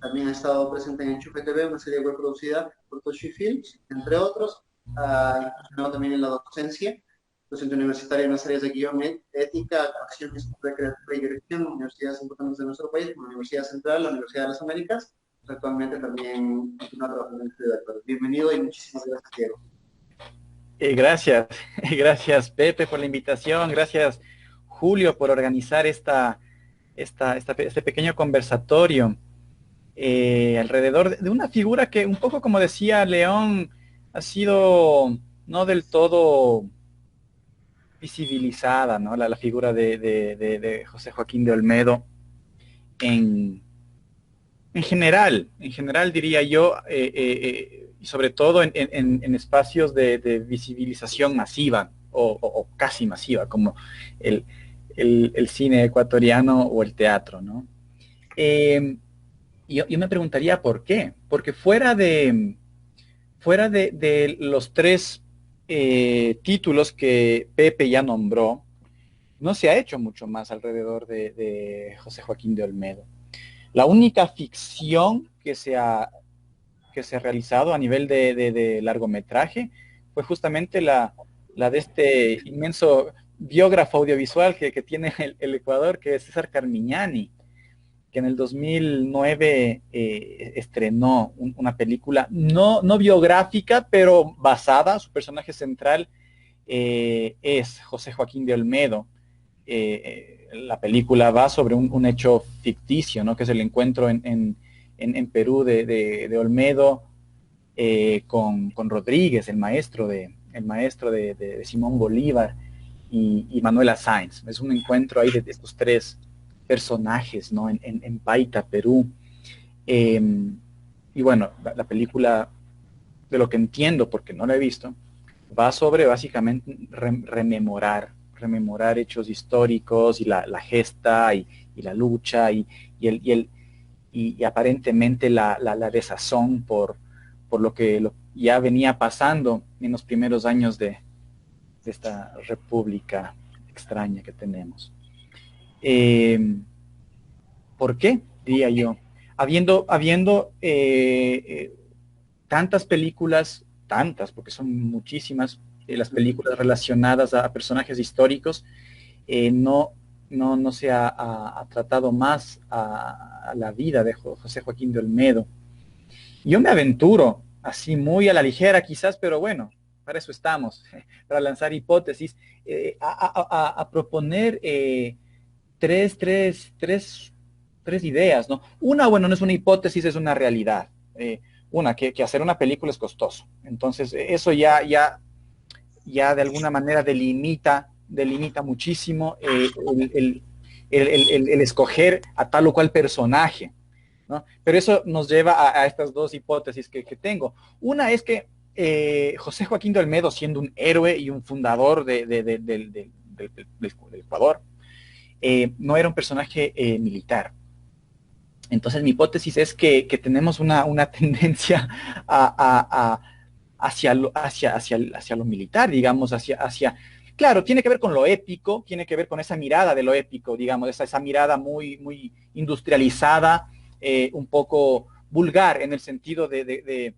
También ha estado presente en Enchufe TV, una serie web producida por Toshi Films, entre otros. Ha incursionado también en la docencia, docente universitaria en las áreas de guión, ética, acción, creativa y dirección, universidades importantes de nuestro país, como la Universidad Central, la Universidad de las Américas. Actualmente también continúa trabajando en el estudio de actores. Bienvenido y muchísimas gracias, Diego. Gracias, gracias Pepe por la invitación, gracias Julio por organizar este pequeño conversatorio alrededor de una figura que un poco como decía León ha sido no del todo visibilizada, ¿no? La figura de José Joaquín de Olmedo en general diría yo, y sobre todo en espacios de visibilización masiva o casi masiva, como el cine ecuatoriano o el teatro, ¿no? Yo me preguntaría por qué, porque fuera de los tres títulos que Pepe ya nombró, no se ha hecho mucho más alrededor de José Joaquín de Olmedo. La única ficción que se ha realizado a nivel de largometraje fue justamente la de este inmenso biógrafo audiovisual que tiene el Ecuador, que es César Carmiñani, que en el 2009 estrenó una película no biográfica, pero basada, su personaje central es José Joaquín de Olmedo. La película va sobre un hecho ficticio, ¿no? Que es el encuentro en Perú de Olmedo con Rodríguez, el maestro de Simón Bolívar y Manuela Sáenz. Es un encuentro ahí de estos tres personajes, ¿no? En Paita, Perú. Y bueno, la película, de lo que entiendo, porque no la he visto, va sobre básicamente rememorar hechos históricos y la gesta y la lucha y aparentemente la desazón por lo que ya venía pasando en los primeros años de esta república extraña que tenemos. ¿Por qué? Diría yo. Habiendo tantas películas, porque son muchísimas, las películas relacionadas a personajes históricos, no se ha tratado más a la vida de José Joaquín de Olmedo. Yo me aventuro, así muy a la ligera quizás, pero bueno, para eso estamos, para lanzar hipótesis, a proponer tres ideas, ¿no? Una, bueno, no es una hipótesis, es una realidad. Una, que hacer una película es costoso. Entonces, eso ya de alguna manera delimita muchísimo el escoger a tal o cual personaje, ¿no? Pero eso nos lleva a estas dos hipótesis que tengo. Una es que José Joaquín de Olmedo, siendo un héroe y un fundador del Ecuador, no era un personaje militar. Entonces mi hipótesis es que tenemos una tendencia hacia lo militar, digamos, claro, tiene que ver con lo épico, tiene que ver con esa mirada de lo épico, digamos, esa mirada muy industrializada, un poco vulgar en el sentido de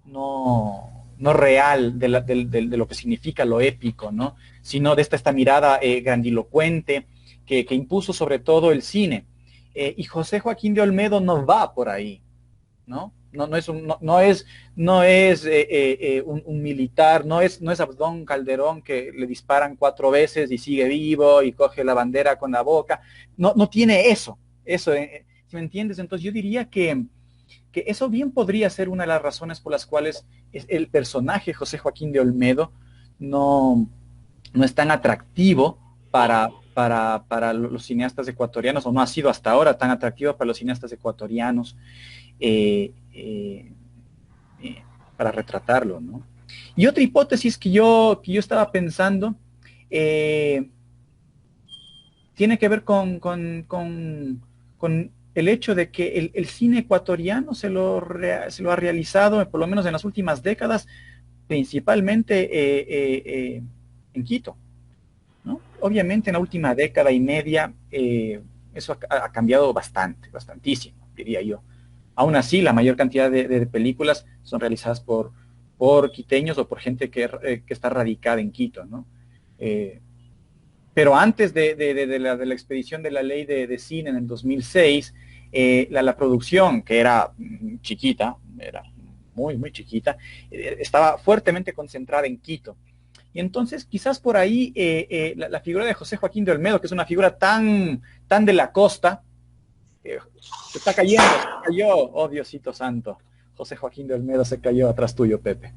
no real de lo que significa lo épico, ¿no? Sino de esta mirada grandilocuente que impuso sobre todo el cine. Y José Joaquín de Olmedo no va por ahí, ¿no? No es un militar, no es Abdón Calderón que le disparan 4 veces y sigue vivo y coge la bandera con la boca. No tiene eso, ¿si me entiendes? Entonces yo diría que eso bien podría ser una de las razones por las cuales el personaje José Joaquín de Olmedo no es tan atractivo para los cineastas ecuatorianos, o no ha sido hasta ahora tan atractivo para los cineastas ecuatorianos para retratarlo, ¿no? Y otra hipótesis que yo estaba pensando tiene que ver con el hecho de que el cine ecuatoriano se lo ha realizado, por lo menos en las últimas décadas, principalmente en Quito, ¿no? Obviamente en la última década y media eso ha cambiado bastantísimo, diría yo. Aún así, la mayor cantidad de películas son realizadas por quiteños o por gente que está radicada en Quito, ¿no? Pero antes de la expedición de la ley de cine en el 2006, la producción, que era chiquita, era muy chiquita, estaba fuertemente concentrada en Quito. Y entonces quizás por ahí la figura de José Joaquín de Olmedo, que es una figura tan de la costa, se está cayendo, se cayó, oh Diosito santo, José Joaquín de Olmedo se cayó atrás tuyo, Pepe.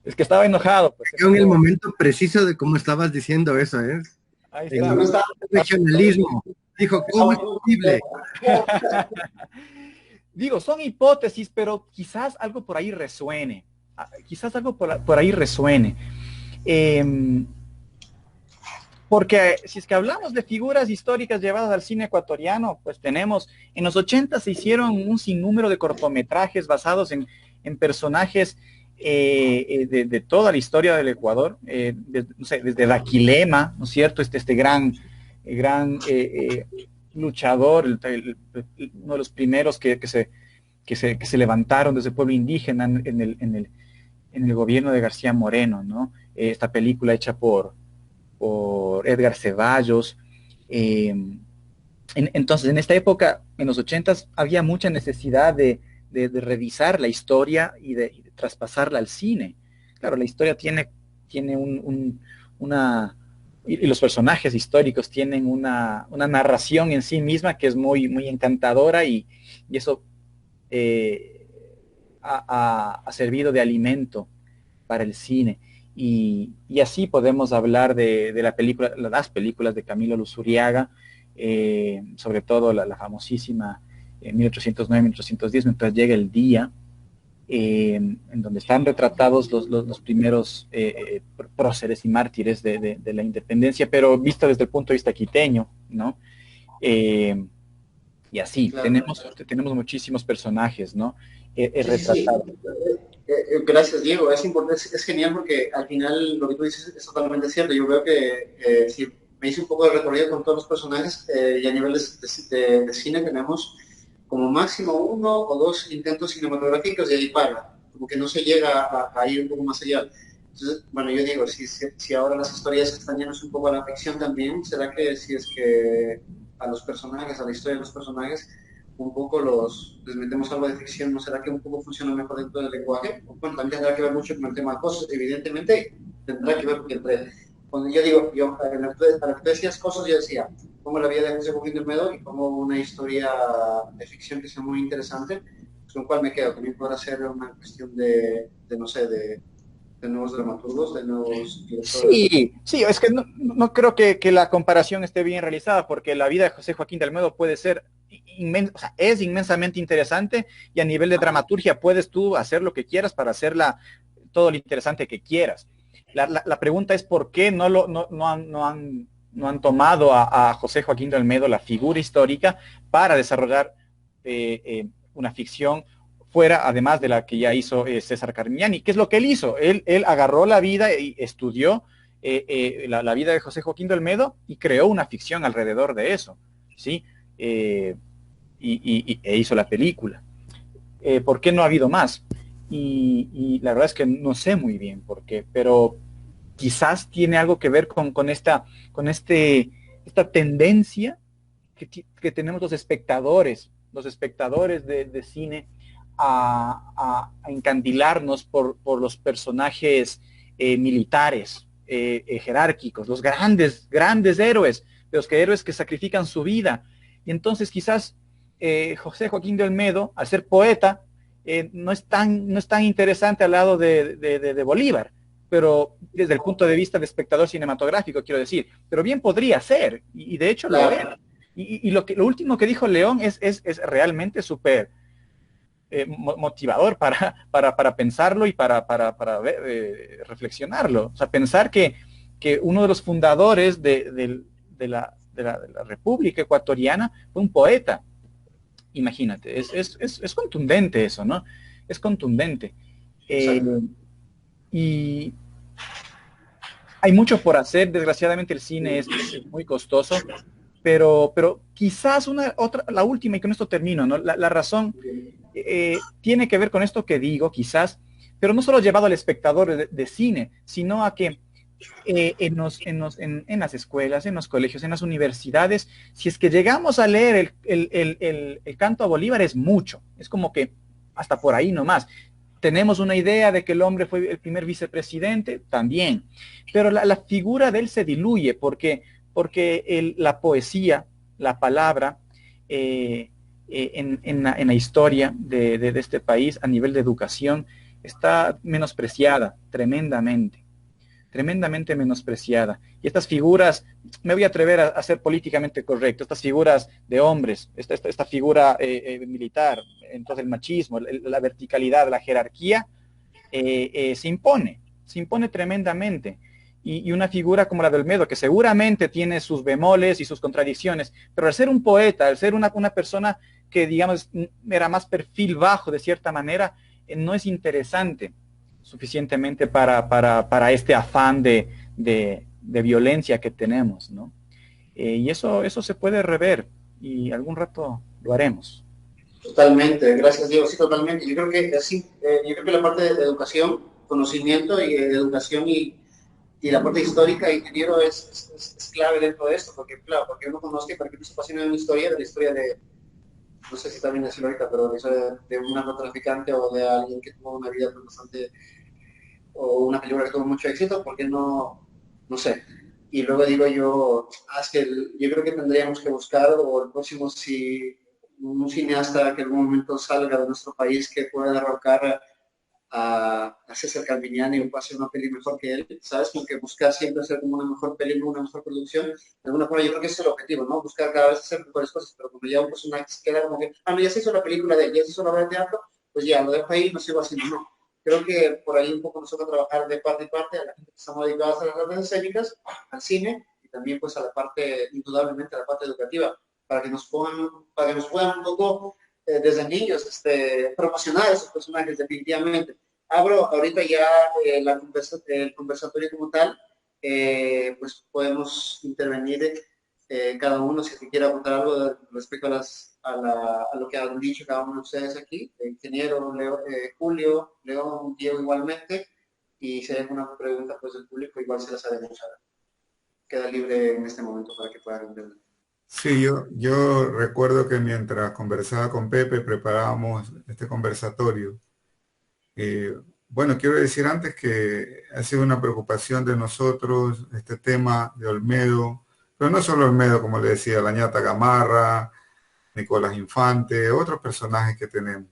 Es que estaba enojado. Pues, en el momento preciso de cómo estabas diciendo eso, ¿eh? Ahí está. Regionalismo. Dijo, ¿cómo es posible? Digo, son hipótesis, pero quizás algo por ahí resuene. Por ahí resuene. Porque si es que hablamos de figuras históricas llevadas al cine ecuatoriano, pues tenemos, en los 80 se hicieron un sinnúmero de cortometrajes basados en personajes de toda la historia del Ecuador, no sé, desde Daquilema, ¿no es cierto? Este gran luchador, uno de los primeros que que se levantaron desde el pueblo indígena en el gobierno de García Moreno, ¿no? Esta película hecha por Edgar Ceballos. Entonces, en esta época, en los 80s, había mucha necesidad de revisar la historia y de traspasarla al cine. Claro, la historia tiene una... Y los personajes históricos tienen una narración en sí misma que es muy, muy encantadora y eso ha servido de alimento para el cine. Y así podemos hablar de las películas de Camilo Luzuriaga, sobre todo la famosísima 1809-1810, Mientras llega el día, en donde están retratados los primeros próceres y mártires de la independencia, pero vista desde el punto de vista quiteño, ¿no? Y así, Claro. tenemos muchísimos personajes, ¿no? Retratado. Gracias, Diego. Es importante, es genial porque al final lo que tú dices es totalmente cierto. Yo veo que si me hice un poco de recorrido con todos los personajes y a nivel de cine tenemos como máximo 1 o 2 intentos cinematográficos y ahí para, como que no se llega a ir un poco más allá. Entonces, bueno, yo digo, si ahora las historias están llenas un poco a la ficción también, ¿será que si es que a los personajes, a la historia de los personajes, un poco les metemos algo de ficción, ¿no será que un poco funciona mejor dentro del lenguaje? Bueno, también tendrá que ver mucho con el tema de cosas, evidentemente tendrá que ver porque cuando yo digo, a la que decías cosas, yo decía, pongo la vida de José Joaquín del Medo y pongo una historia de ficción que sea muy interesante, con cual me quedo. También podrá ser una cuestión no sé, de nuevos dramaturgos, de nuevos directores. Sí, es que no creo que la comparación esté bien realizada, porque la vida de José Joaquín del Medo puede ser es inmensamente interesante, y a nivel de dramaturgia puedes tú hacer lo que quieras para hacerla todo lo interesante que quieras. La pregunta es por qué no han tomado a José Joaquín del Medo, la figura histórica, para desarrollar una ficción fuera, además de la que ya hizo César Carmignani. ¿Qué es lo que él hizo? Él agarró la vida y estudió la vida de José Joaquín del Medo y creó una ficción alrededor de eso, ¿sí? E hizo la película. ¿Por qué no ha habido más? Y la verdad es que no sé muy bien por qué, pero quizás tiene algo que ver con esta tendencia que tenemos los espectadores de cine a encandilarnos por los personajes militares, jerárquicos, los grandes héroes, los héroes que sacrifican su vida. Y entonces quizás José Joaquín del Medo, al ser poeta, no es tan interesante al lado de Bolívar, pero desde el punto de vista de espectador cinematográfico, quiero decir, pero bien podría ser, y de hecho lo era. Y lo último que dijo León es realmente súper motivador para pensarlo y para reflexionarlo. O sea, pensar que uno de los fundadores de la República Ecuatoriana fue un poeta. Imagínate, es contundente eso, ¿no? Es contundente. Y hay mucho por hacer. Desgraciadamente el cine es muy costoso, pero quizás la última, y con esto termino, ¿no? La razón tiene que ver con esto que digo, quizás, pero no solo llevado al espectador de cine, sino a que en las escuelas, en los colegios, en las universidades, si es que llegamos a leer el canto a Bolívar, es mucho, es como que hasta por ahí nomás. Tenemos una idea de que el hombre fue el primer vicepresidente, también, pero la figura de él se diluye porque la poesía, la palabra, en la historia de este país a nivel de educación está menospreciada tremendamente menospreciada. Y estas figuras, me voy a atrever a ser políticamente correcto, estas figuras de hombres, esta figura militar, entonces el machismo, la verticalidad, la jerarquía, se impone tremendamente. Y una figura como la de Olmedo, que seguramente tiene sus bemoles y sus contradicciones, pero al ser un poeta, al ser una persona que, digamos, era más perfil bajo de cierta manera, no es interesante suficientemente para este afán de violencia que tenemos, ¿no? Y eso se puede rever, y algún rato lo haremos. Totalmente, gracias Diego, sí, totalmente. Yo creo que sí, yo creo que la parte de educación, conocimiento y educación y la parte histórica, ingeniero, es clave dentro de esto, porque claro, porque uno conozca, para que uno se apasione de una historia, de la historia de, no sé si también decirlo ahorita, pero de la historia de un narcotraficante o de alguien que tuvo una vida bastante, o una película que tuvo mucho éxito, ¿por qué no, no sé? Y luego digo yo, es que yo creo que tendríamos que buscar, o el próximo, si un cineasta que en algún momento salga de nuestro país que pueda derrocar a César Carminiani o hacer una peli mejor que él, ¿sabes? Como que buscar siempre hacer como una mejor peli, una mejor producción. De alguna forma yo creo que ese es el objetivo, ¿no? Buscar cada vez hacer mejores cosas, pero cuando ya un personaje se queda como que, no, ya se hizo la película de él, ya se hizo la obra de teatro, pues ya, lo dejo ahí y no sigo haciendo, no. Creo que por ahí un poco nos toca trabajar de parte y parte a la gente que estamos dedicados a las artes escénicas, al cine y también pues a la parte, indudablemente a la parte educativa, para que nos pongan, para que nos puedan un poco desde niños promocionar a esos personajes definitivamente. Abro ahorita ya el conversatorio como tal, pues podemos intervenir cada uno si quiera apuntar algo respecto a lo que han dicho cada uno de ustedes aquí, el ingeniero Leo, Julio, León, Diego igualmente, y si hay alguna pregunta pues del público igual se las haremos. Queda libre en este momento para que puedan entender. Sí, yo recuerdo que mientras conversaba con Pepe, preparábamos este conversatorio. Eh, bueno, quiero decir antes que ha sido una preocupación de nosotros este tema de Olmedo, pero no solo Olmedo, como le decía, la ñata Gamarra, Nicolás Infante, otros personajes que tenemos.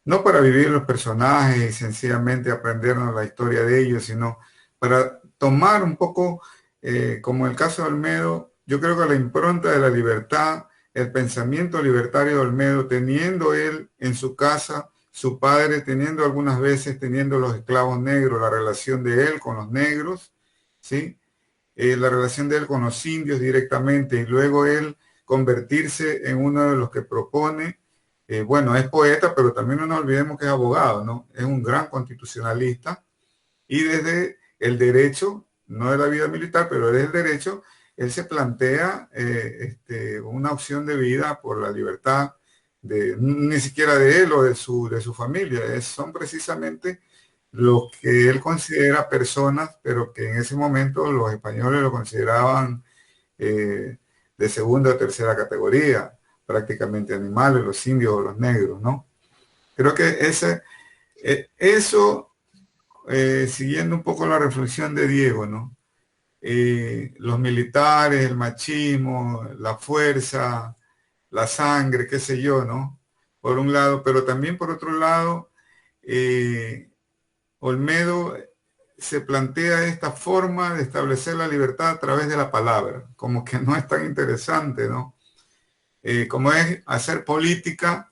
No para vivir los personajes y sencillamente aprendernos la historia de ellos, sino para tomar un poco, como el caso de Olmedo, yo creo que la impronta de la libertad, el pensamiento libertario de Olmedo, teniendo él en su casa, su padre teniendo algunas veces, teniendo los esclavos negros, la relación de él con los negros, ¿sí? La relación de él con los indios directamente y luego él convertirse en uno de los que propone, bueno, es poeta, pero también no nos olvidemos que es abogado, ¿no? Es un gran constitucionalista y desde el derecho, no de la vida militar, pero desde el derecho, él se plantea una opción de vida por la libertad, ni siquiera de él o de su familia, son precisamente los que él considera personas, pero que en ese momento los españoles lo consideraban de segunda o tercera categoría, prácticamente animales, los indios o los negros, ¿no? Creo que eso, siguiendo un poco la reflexión de Diego, ¿no? Los militares, el machismo, la fuerza, la sangre, qué sé yo, ¿no? Por un lado, pero también por otro lado, Olmedo se plantea esta forma de establecer la libertad a través de la palabra, como que no es tan interesante, ¿no? Como es hacer política,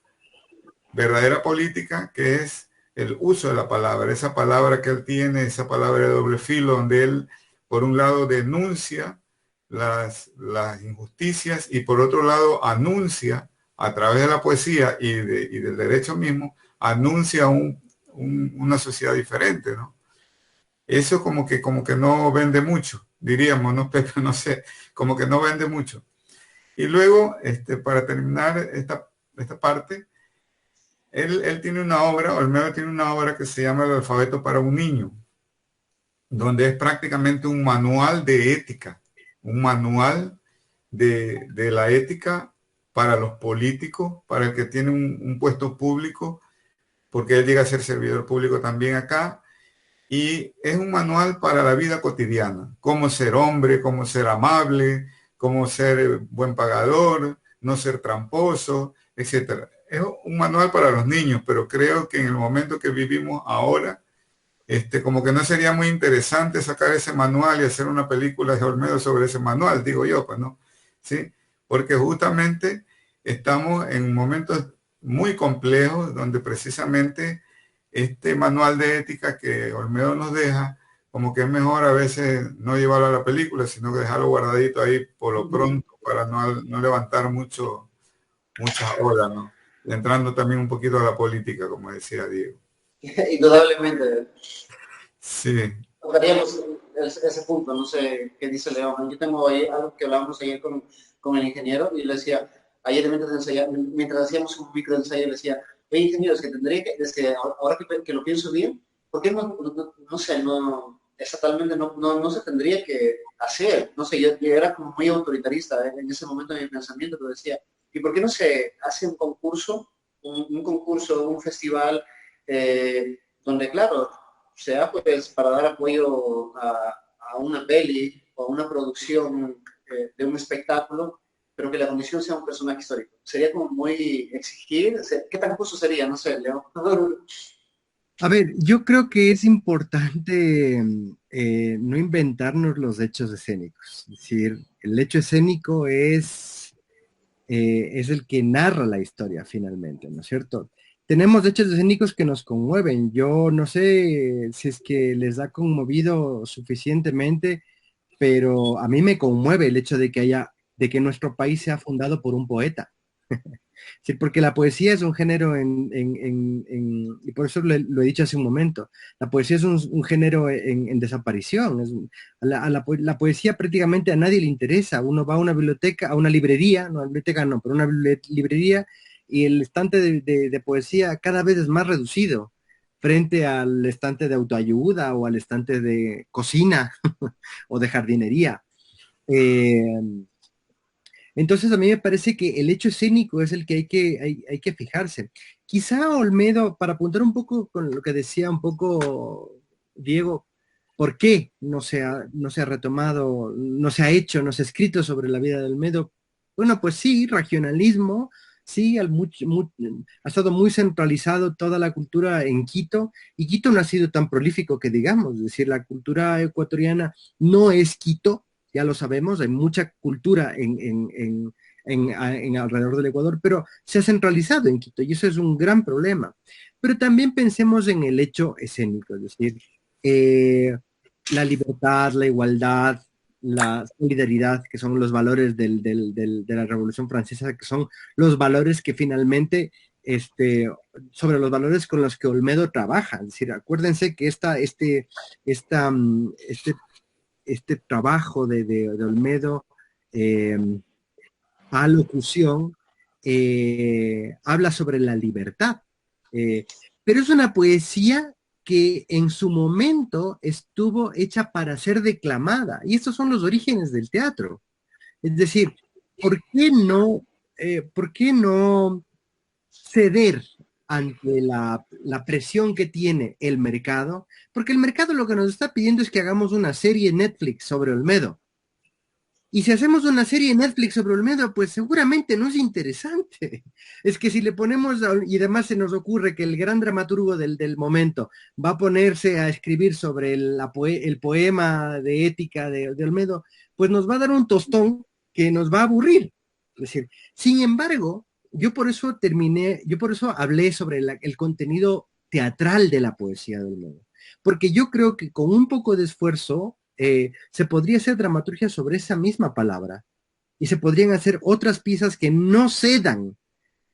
verdadera política, que es el uso de la palabra, esa palabra que él tiene, esa palabra de doble filo, donde él, por un lado, denuncia las injusticias y por otro lado, anuncia a través de la poesía y del derecho mismo, anuncia una sociedad diferente, ¿no? Eso como que no vende mucho, diríamos, ¿no, Pepe? No sé, como que no vende mucho. Y luego, para terminar esta parte, él tiene una obra, Olmedo tiene una obra que se llama El alfabeto para un niño, donde es prácticamente un manual de ética, un manual de la ética para los políticos, para el que tiene un puesto público, porque él llega a ser servidor público también acá, y es un manual para la vida cotidiana, cómo ser hombre, cómo ser amable, cómo ser buen pagador, no ser tramposo, etcétera. Es un manual para los niños, pero creo que en el momento que vivimos ahora, como que no sería muy interesante sacar ese manual y hacer una película de Olmedo sobre ese manual, digo yo, pues no, ¿sí? Porque justamente estamos en momentos muy complejos donde precisamente este manual de ética que Olmedo nos deja, como que es mejor a veces no llevarlo a la película, sino que dejarlo guardadito ahí por lo pronto para no levantar muchas olas, ¿no? Entrando también un poquito a la política, como decía Diego. Indudablemente. Sí. Tocaríamos ese punto, no sé qué dice León. Yo tengo ahí algo que hablábamos ayer con el ingeniero y le decía, ayer mientras hacíamos un micro ensayo, le decía, oye, ingeniero, es que tendría que, desde ahora que lo pienso bien, ¿por qué no sé, exactamente no se tendría que hacer? No sé, yo era como muy autoritarista en ese momento de mi pensamiento, pero decía, ¿y por qué no se hace un concurso, un festival, donde, claro, sea pues para dar apoyo a una peli o a una producción de un espectáculo, pero que la condición sea un personaje histórico? Sería como muy exigir, ¿qué tan justo sería? No sé, Leo. A ver, yo creo que es importante no inventarnos los hechos escénicos. Es decir, el hecho escénico es el que narra la historia finalmente, ¿no es cierto? Tenemos hechos escénicos que nos conmueven. Yo no sé si es que les ha conmovido suficientemente, pero a mí me conmueve el hecho de que nuestro país sea fundado por un poeta. Sí, porque la poesía es un género y por eso lo he dicho hace un momento, la poesía es un género en desaparición. La poesía prácticamente a nadie le interesa. Uno va a una biblioteca, a una librería, no a una biblioteca no, pero a una librería, y el estante de poesía cada vez es más reducido frente al estante de autoayuda o al estante de cocina o de jardinería. Eh, entonces a mí me parece que el hecho escénico es el que hay que fijarse. Quizá Olmedo, para apuntar un poco con lo que decía un poco Diego, ¿por qué no se ha retomado, no se ha hecho, no se ha escrito sobre la vida de Olmedo? Bueno, pues sí, regionalismo, sí, ha estado muy centralizado toda la cultura en Quito, y Quito no ha sido tan prolífico que digamos, es decir, la cultura ecuatoriana no es Quito, ya lo sabemos, hay mucha cultura en alrededor del Ecuador, pero se ha centralizado en Quito y eso es un gran problema. Pero también pensemos en el hecho escénico, es decir, eh, la libertad, la igualdad, la solidaridad, que son los valores de la Revolución Francesa, que son los valores que finalmente, sobre los valores con los que Olmedo trabaja. Es decir, acuérdense que esta, este trabajo de Olmedo eh, a locución habla sobre la libertad, eh, pero es una poesía que en su momento estuvo hecha para ser declamada, y estos son los orígenes del teatro. Es decir, ¿por qué no ceder ante la presión que tiene el mercado? Porque el mercado lo que nos está pidiendo es que hagamos una serie Netflix sobre Olmedo. Y si hacemos una serie en Netflix sobre Olmedo, pues seguramente no es interesante. Es que si le ponemos, y además se nos ocurre que el gran dramaturgo del momento va a ponerse a escribir sobre el poema de ética de Olmedo, pues nos va a dar un tostón que nos va a aburrir. Es decir, sin embargo, yo por eso hablé sobre el contenido teatral de la poesía de Olmedo. Porque yo creo que con un poco de esfuerzo, se podría hacer dramaturgia sobre esa misma palabra y se podrían hacer otras piezas que no cedan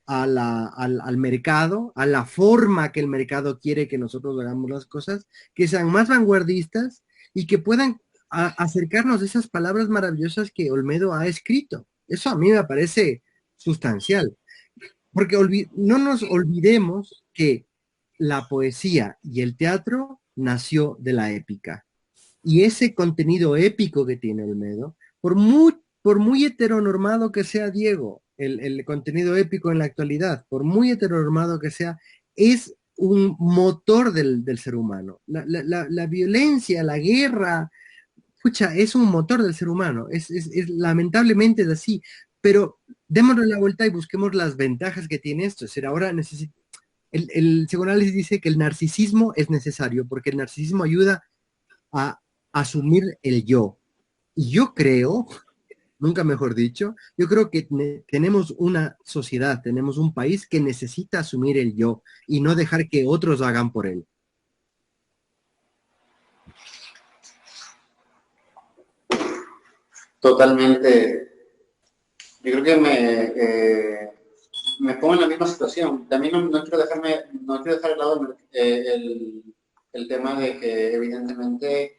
al mercado, a la forma que el mercado quiere que nosotros hagamos las cosas, que sean más vanguardistas y que puedan acercarnos a esas palabras maravillosas que Olmedo ha escrito. Eso a mí me parece sustancial, porque no nos olvidemos que la poesía y el teatro nació de la épica. Y ese contenido épico que tiene Olmedo, por muy heteronormado que sea Diego, el contenido épico en la actualidad, por muy heteronormado que sea, es un motor del ser humano. La violencia, la guerra, pucha, es un motor del ser humano. Lamentablemente es así. Pero démosle la vuelta y busquemos las ventajas que tiene esto. Es decir, ahora el psicoanálisis dice que el narcisismo es necesario porque el narcisismo ayuda a asumir el yo. Y yo creo, nunca mejor dicho, yo creo que tenemos una sociedad, tenemos un país que necesita asumir el yo y no dejar que otros hagan por él. Totalmente. Yo creo que me pongo en la misma situación. También no quiero dejar de lado el tema de que evidentemente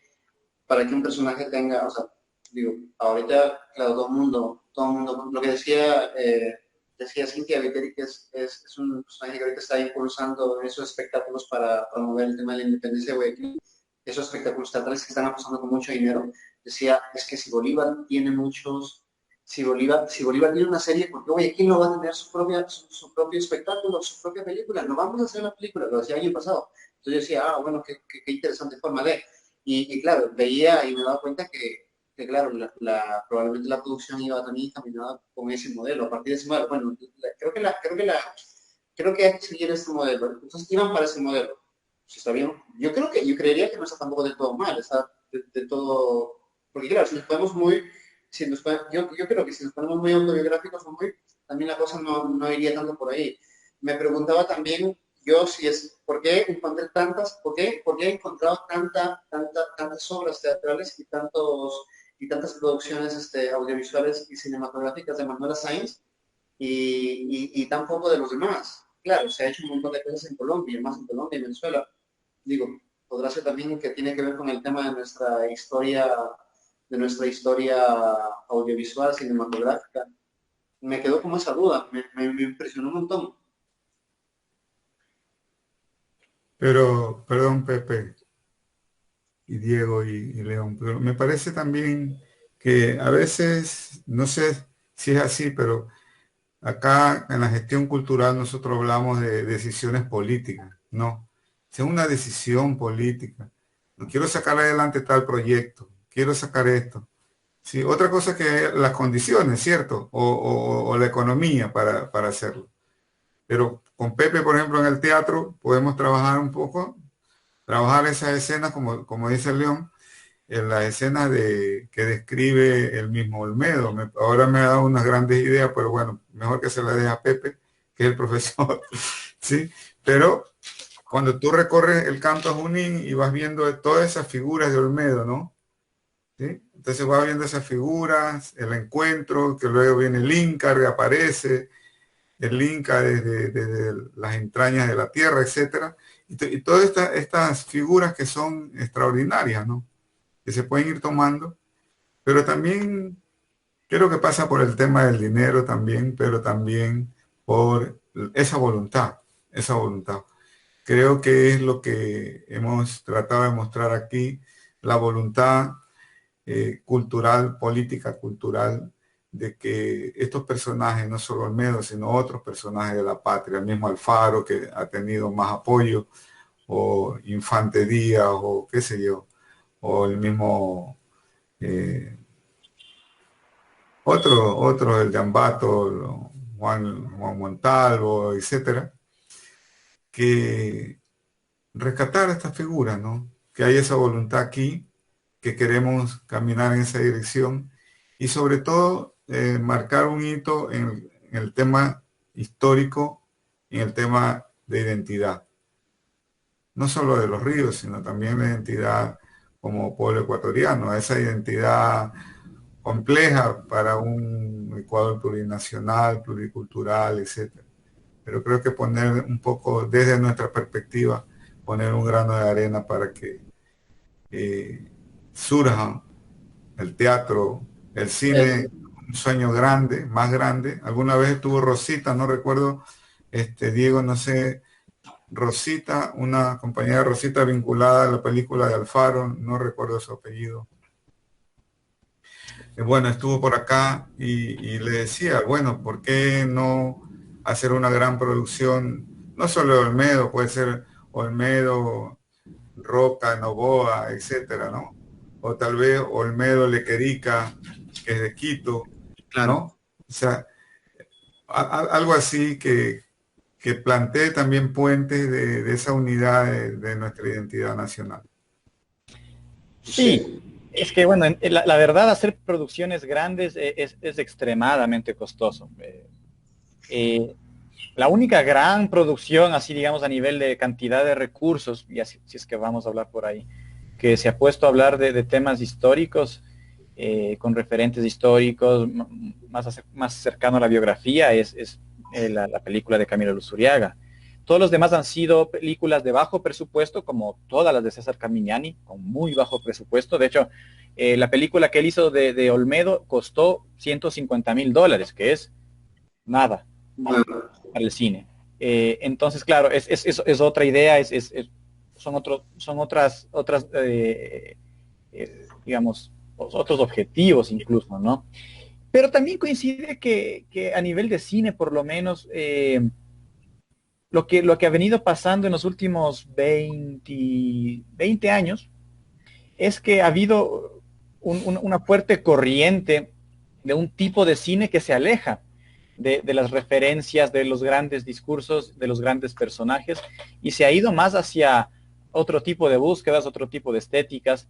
para que un personaje tenga, o sea, digo, ahorita, claro, todo el mundo, lo que decía decía Cynthia Viteri, que es un personaje que ahorita está impulsando esos espectáculos para promover el tema de la independencia de Guayaquil, esos espectáculos teatrales que están apostando con mucho dinero. Decía, es que si Bolívar tiene muchos, si Bolívar tiene una serie, ¿por qué Guayaquil no va a tener su propio espectáculo, su propia película? No vamos a hacer la película, lo decía el año pasado. Entonces yo decía, bueno, qué interesante forma de... Y claro, veía y me daba cuenta que claro, probablemente la producción iba también encaminada con ese modelo, a partir de ese modelo. Bueno, creo que hay que seguir este modelo. Entonces iban para ese modelo. Si está bien, yo creería que no está tampoco del todo mal, está de todo, porque claro, si nos ponemos muy, yo creo que si nos ponemos muy autobiográficos o muy, también la cosa no iría tanto por ahí. Me preguntaba también yo si es, ¿por qué encontré por qué he encontrado tantas obras teatrales y tantas producciones audiovisuales y cinematográficas de Manuela Sáenz y tan poco de los demás? Claro, se ha hecho un montón de cosas en Colombia, más en Colombia y Venezuela. Digo, podrá ser también que tiene que ver con el tema de nuestra historia audiovisual, cinematográfica. Me quedó como esa duda, me impresionó un montón. Pero, perdón, Pepe y Diego y León, pero me parece también que a veces, no sé si es así, pero acá en la gestión cultural nosotros hablamos de decisiones políticas, no. Es una decisión política. No quiero sacar adelante tal proyecto, quiero sacar esto. Sí, otra cosa que las condiciones, ¿cierto? O la economía para hacerlo. Pero con Pepe, por ejemplo, en el teatro podemos trabajar un poco, trabajar esas escenas, como dice el León, en las escenas que describe el mismo Olmedo. Ahora me ha dado unas grandes ideas, pero bueno, mejor que se las deje a Pepe, que es el profesor, ¿sí? Pero cuando tú recorres el canto Junín y vas viendo todas esas figuras de Olmedo, ¿no? ¿Sí? Entonces vas viendo esas figuras, el encuentro, que luego viene el Inca, reaparece, el Inca desde las entrañas de la tierra, etcétera, y todas estas figuras que son extraordinarias, ¿no? Que se pueden ir tomando, pero también creo que pasa por el tema del dinero también, pero también por esa voluntad, esa voluntad. Creo que es lo que hemos tratado de mostrar aquí, la voluntad cultural, política cultural, de que estos personajes, no solo Olmedo, sino otros personajes de la patria, el mismo Alfaro, que ha tenido más apoyo, o Infante Díaz, o qué sé yo, o el mismo otro, el de Ambato, Juan Montalvo, etcétera, que rescatar estas figuras, ¿no? Que hay esa voluntad aquí, que queremos caminar en esa dirección y sobre todo marcar un hito en el tema histórico y en el tema de identidad. No solo de los ríos, sino también la identidad como pueblo ecuatoriano, esa identidad compleja para un Ecuador plurinacional, pluricultural, etcétera. Pero creo que poner un poco, desde nuestra perspectiva, poner un grano de arena para que surja el teatro, el cine, un sueño grande, más grande. Alguna vez estuvo Rosita, no recuerdo, Diego, no sé, Rosita, una compañera Rosita vinculada a la película de Alfaro, no recuerdo su apellido. Bueno, estuvo por acá y le decía, bueno, ¿por qué no hacer una gran producción? No solo de Olmedo, puede ser Olmedo, Roca, Novoa, etcétera, ¿no? O tal vez Olmedo Lequerica, que es de Quito, Claro. ¿no? O sea, algo así que plantee también puentes de esa unidad de nuestra identidad nacional. Sí, es que bueno, la verdad hacer producciones grandes es extremadamente costoso. La única gran producción, así digamos, a nivel de cantidad de recursos, y así, si es que vamos a hablar por ahí, que se ha puesto a hablar de temas históricos, con referentes históricos, más cercano a la biografía, es la película de Camilo Luzuriaga. Todos los demás han sido películas de bajo presupuesto, como todas las de César Carmignani, con muy bajo presupuesto. De hecho, la película que él hizo de Olmedo costó $150,000, que es nada. para el cine. Entonces, claro, es otra idea, son otras digamos, otros objetivos incluso, ¿no? Pero también coincide que a nivel de cine, por lo menos, lo que ha venido pasando en los últimos 20 años es que ha habido una fuerte corriente de un tipo de cine que se aleja de las referencias, de los grandes discursos, de los grandes personajes, y se ha ido más hacia otro tipo de búsquedas, otro tipo de estéticas.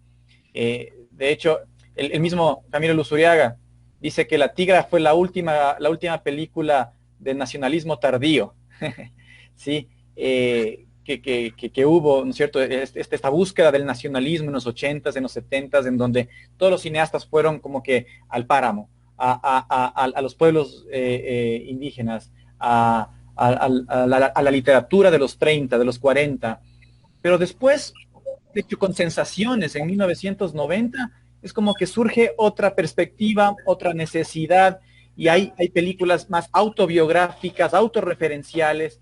De hecho, el mismo Camilo Luzuriaga dice que La Tigra fue la última película de nacionalismo tardío. Sí, que hubo, ¿no es cierto?, esta búsqueda del nacionalismo en los 80s, en los 70s, en donde todos los cineastas fueron como que al páramo, a los pueblos indígenas, a la literatura de los 30, de los 40, pero después, de hecho, con Sensaciones en 1990, es como que surge otra perspectiva, otra necesidad, y hay películas más autobiográficas, autorreferenciales,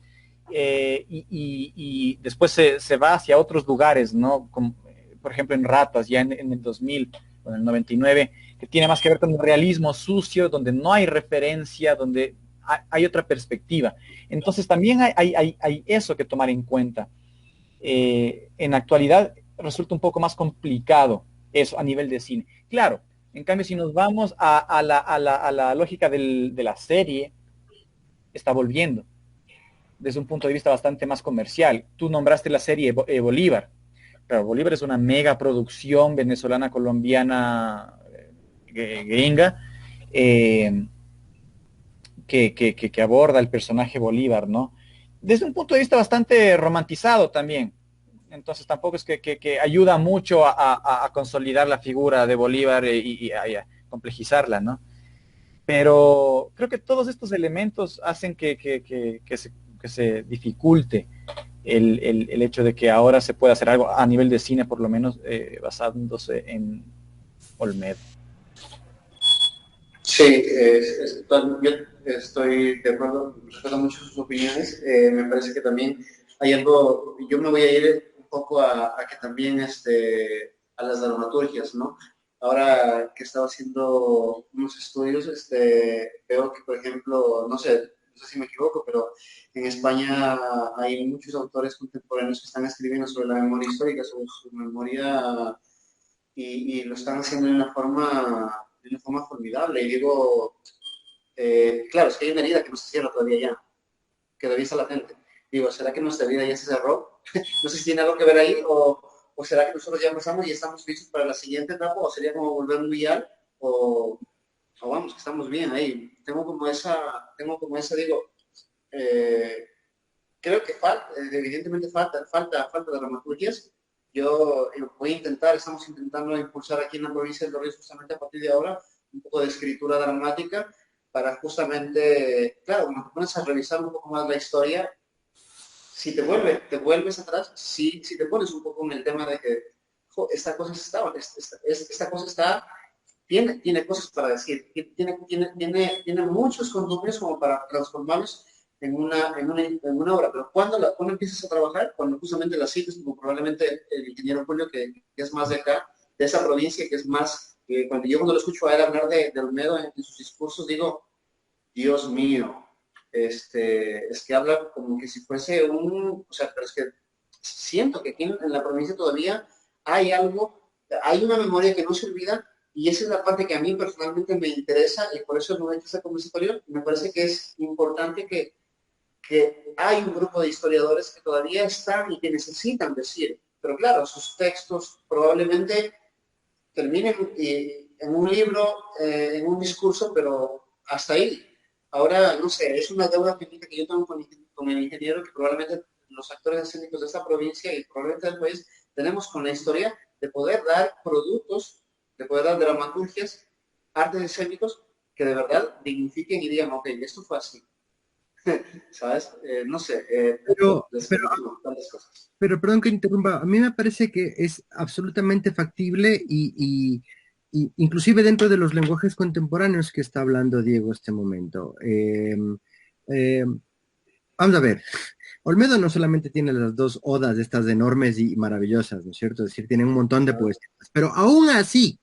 y después se va hacia otros lugares, ¿no? Como, por ejemplo, en Ratas, ya en el 2000, o en el 99, que tiene más que ver con el realismo sucio, donde no hay referencia, donde hay otra perspectiva. Entonces también hay eso que tomar en cuenta. En la actualidad resulta un poco más complicado eso a nivel de cine. Claro, en cambio, si nos vamos a la lógica de la serie, está volviendo desde un punto de vista bastante más comercial. Tú nombraste la serie Bolívar. Claro, Bolívar es una mega producción venezolana, colombiana, gringa, que aborda el personaje Bolívar, ¿no? Desde un punto de vista bastante romantizado también. Entonces tampoco es que ayuda mucho a consolidar la figura de Bolívar y a complejizarla, ¿no? Pero creo que todos estos elementos hacen que se dificulte el hecho de que ahora se pueda hacer algo a nivel de cine, por lo menos basándose en Olmedo. Sí, yo estoy de acuerdo, respeto mucho sus opiniones. Me parece que también hay algo, yo me voy a ir un poco a que también a las dramaturgias, ¿no? Ahora que estaba haciendo unos estudios, veo que, por ejemplo, no sé si me equivoco, pero en España hay muchos autores contemporáneos que están escribiendo sobre la memoria histórica, sobre su memoria, y lo están haciendo de una forma formidable. Y digo, claro, es que hay una herida que no se cierra todavía ya, que todavía está latente. Digo, ¿será que nuestra vida ya se cerró? No sé si tiene algo que ver ahí, o será que nosotros ya pasamos y estamos listos para la siguiente etapa, o sería como volver un vial, o vamos, que estamos bien ahí. Tengo como esa, digo, creo que evidentemente falta de dramaturgias. Yo voy a intentar, estamos intentando impulsar aquí en la provincia de Los Ríos justamente a partir de ahora un poco de escritura dramática para justamente, claro, cuando te pones a revisar un poco más la historia, si te vuelves atrás, si te pones un poco en el tema de que esta cosa tiene cosas para decir, tiene muchos conductos como para transformarlos en una obra, pero cuando empiezas a trabajar, cuando justamente la citas, como probablemente el ingeniero Julio, que es más de acá, de esa provincia, que es más, cuando lo escucho a él hablar de Olmedo en sus discursos, digo, Dios mío, es que habla como que si fuese o sea, pero es que siento que aquí en la provincia todavía hay una memoria que no se olvida, y esa es la parte que a mí personalmente me interesa, y por eso no he hecho esa conversación. Me parece que es importante que hay un grupo de historiadores que todavía están y que necesitan decir, pero claro, sus textos probablemente terminen en un libro, en un discurso, pero hasta ahí. Ahora, no sé, es una deuda pendiente que yo tengo con el ingeniero, que probablemente los actores escénicos de esta provincia y probablemente del país tenemos con la historia, de poder dar productos, de poder dar dramaturgias, artes escénicos que de verdad dignifiquen y digan, ok, esto fue así. ¿Sabes? No sé, tantas cosas. Pero perdón que interrumpa, a mí me parece que es absolutamente factible y inclusive dentro de los lenguajes contemporáneos que está hablando Diego este momento. Vamos a ver. Olmedo no solamente tiene las dos odas estas enormes y maravillosas, ¿no es cierto? Es decir, tiene un montón de poesías. Pero aún así,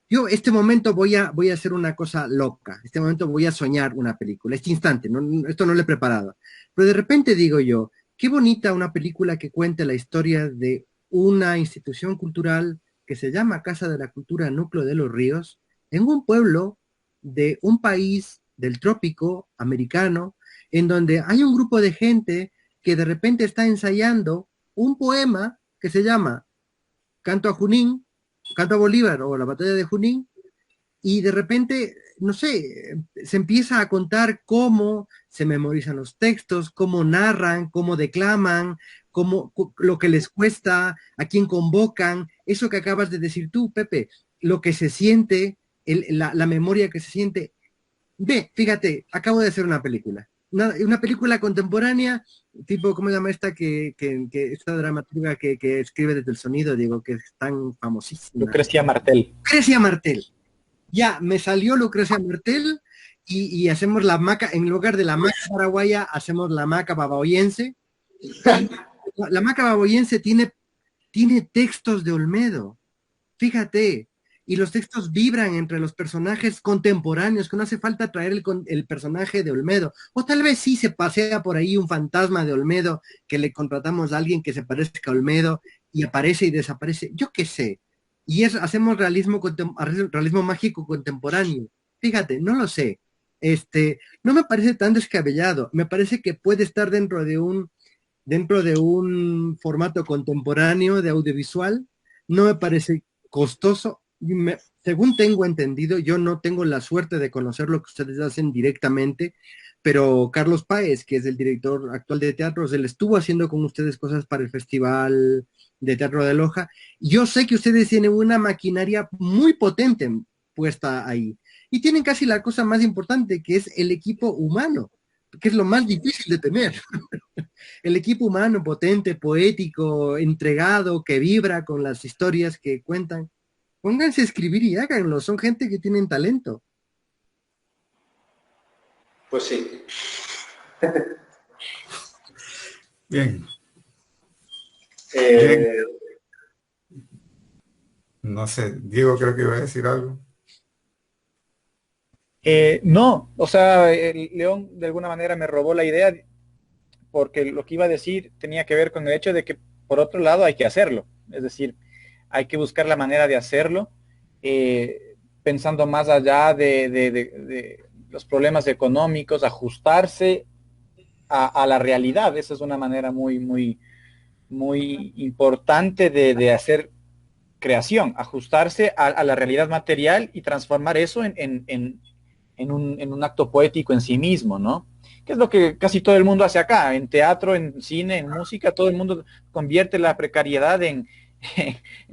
yo este momento voy a hacer una cosa loca. Este momento voy a soñar una película. Este instante, esto no lo he preparado. Pero de repente digo yo, qué bonita una película que cuente la historia de una institución cultural que se llama Casa de la Cultura Núcleo de los Ríos, en un pueblo de un país del trópico americano, en donde hay un grupo de gente que de repente está ensayando un poema que se llama Canto a Junín, Canto a Bolívar o la Batalla de Junín, y de repente, no sé, se empieza a contar cómo se memorizan los textos, cómo narran, cómo declaman, lo que les cuesta, a quién convocan, eso que acabas de decir tú, Pepe, lo que se siente, la memoria que se siente. Ve, fíjate, acabo de hacer una película. Una película contemporánea, tipo, ¿cómo se llama esta esta dramaturga que escribe desde el sonido, digo, que es tan famosísima? Lucrecia Martel. Lucrecia Martel. Ya, me salió Lucrecia Martel y hacemos la maca, en lugar de la maca paraguaya, hacemos la maca babaoyense. La maca babaoyense tiene textos de Olmedo, fíjate, y los textos vibran entre los personajes contemporáneos, que no hace falta traer el personaje de Olmedo, o tal vez sí se pasea por ahí un fantasma de Olmedo, que le contratamos a alguien que se parezca a Olmedo, y aparece y desaparece, yo qué sé, y hacemos realismo mágico contemporáneo, fíjate, no lo sé, no me parece tan descabellado, me parece que puede estar dentro de un formato contemporáneo de audiovisual, no me parece costoso. Según tengo entendido, yo no tengo la suerte de conocer lo que ustedes hacen directamente, pero Carlos Páez, que es el director actual de teatro, él estuvo haciendo con ustedes cosas para el Festival de Teatro de Loja. Yo sé que ustedes tienen una maquinaria muy potente puesta ahí. Y tienen casi la cosa más importante, que es el equipo humano, que es lo más difícil de tener. El equipo humano potente, poético, entregado, que vibra con las historias que cuentan. Pónganse a escribir y háganlo, son gente que tienen talento. Pues sí. Bien. Bien. No sé, Diego creo que iba a decir algo. No, o sea, el León de alguna manera me robó la idea porque lo que iba a decir tenía que ver con el hecho de que por otro lado hay que hacerlo, es decir, hay que buscar la manera de hacerlo, pensando más allá de los problemas económicos, ajustarse a la realidad. Esa es una manera muy importante de hacer creación, ajustarse a la realidad material y transformar eso en un acto poético en sí mismo, ¿no? Que es lo que casi todo el mundo hace acá, en teatro, en cine, en música, todo el mundo convierte la precariedad en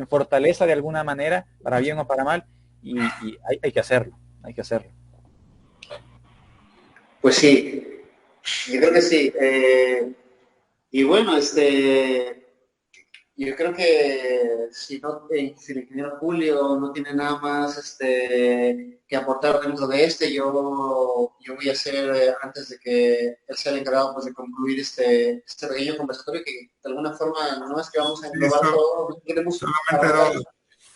fortaleza de alguna manera, para bien o para mal, y hay que hacerlo, hay que hacerlo. Pues sí, yo creo que sí. Y bueno, yo creo que si el ingeniero Julio no tiene nada más que aportar dentro de yo voy a hacer, antes de que él sea el encargado pues, de concluir este pequeño conversatorio, que de alguna forma no es que vamos a englobar todo, queremos solamente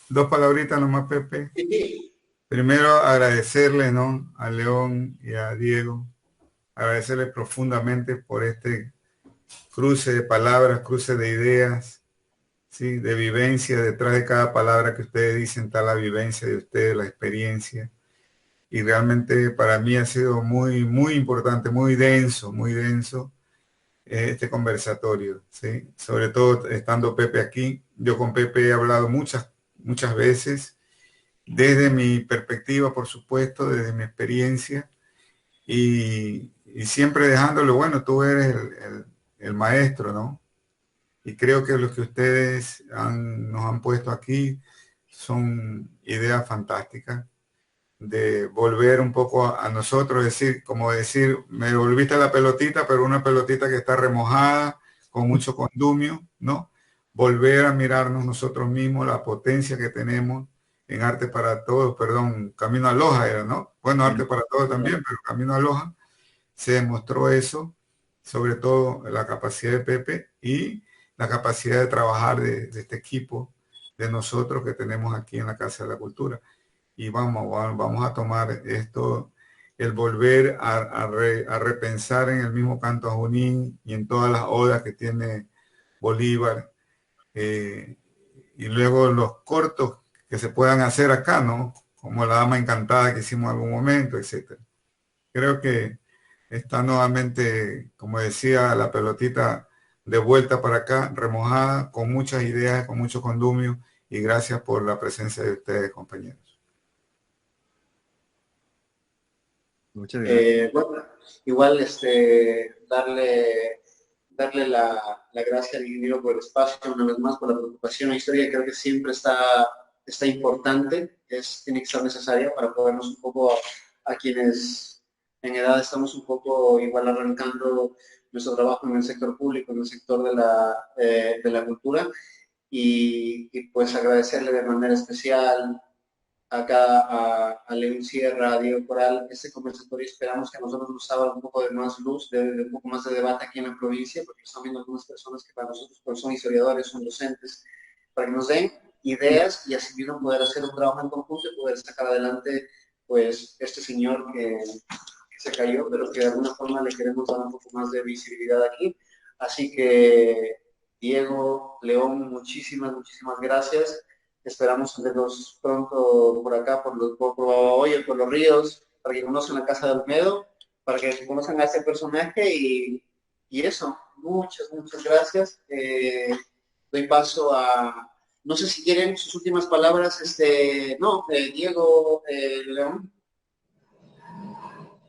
dos palabritas nomás, Pepe. Sí. Primero agradecerle, ¿no?, a León y a Diego, agradecerle profundamente por este cruce de palabras, cruce de ideas, ¿sí?, de vivencia. Detrás de cada palabra que ustedes dicen está la vivencia de ustedes, la experiencia. Y realmente para mí ha sido muy importante, muy denso este conversatorio, ¿sí? Sobre todo estando Pepe aquí. Yo con Pepe he hablado muchas veces, desde mi perspectiva, por supuesto, desde mi experiencia, y siempre dejándole, bueno, tú eres el maestro, ¿no? Y creo que lo que ustedes nos han puesto aquí son ideas fantásticas, de volver un poco a nosotros, como decir, me volviste la pelotita, pero una pelotita que está remojada, con mucho condumio, ¿no? Volver a mirarnos nosotros mismos, la potencia que tenemos en Arte para Todos, perdón, Camino a Loja era, ¿no? Bueno, Arte para Todos también, pero Camino a Loja, se demostró eso, sobre todo la capacidad de Pepe y la capacidad de trabajar de este equipo de nosotros que tenemos aquí en la Casa de la Cultura. Y vamos a tomar esto, el volver a repensar en el mismo canto a Junín y en todas las odas que tiene Bolívar, y luego los cortos que se puedan hacer acá, ¿no? Como La Dama Encantada que hicimos en algún momento, etcétera. Creo que está nuevamente, como decía, la pelotita de vuelta para acá, remojada, con muchas ideas, con mucho condumio, y gracias por la presencia de ustedes, compañeros. Muchas gracias. Bueno, igual darle la gracia al ingeniero por el espacio, una vez más por la preocupación. La historia creo que siempre está importante, tiene que ser necesaria para podernos un poco a quienes en edad estamos un poco igual arrancando nuestro trabajo en el sector público, en el sector de la cultura, y pues agradecerle de manera especial acá a León Sierra, a Diego Coral. Este conversatorio esperamos que a nosotros nos abra un poco de más luz, de un poco más de debate aquí en la provincia, porque están viendo algunas personas que para nosotros pues, son historiadores, son docentes, para que nos den ideas y así mismo poder hacer un trabajo en conjunto y poder sacar adelante pues este señor que se cayó, pero que de alguna forma le queremos dar un poco más de visibilidad aquí. Así que Diego, León, muchísimas gracias. Esperamos verlos pronto por acá, por Babahoyo, por los ríos, para que conozcan la Casa de Olmedo, para que conozcan a este personaje y eso. Muchas gracias. Doy paso a, no sé si quieren sus últimas palabras, Diego, León.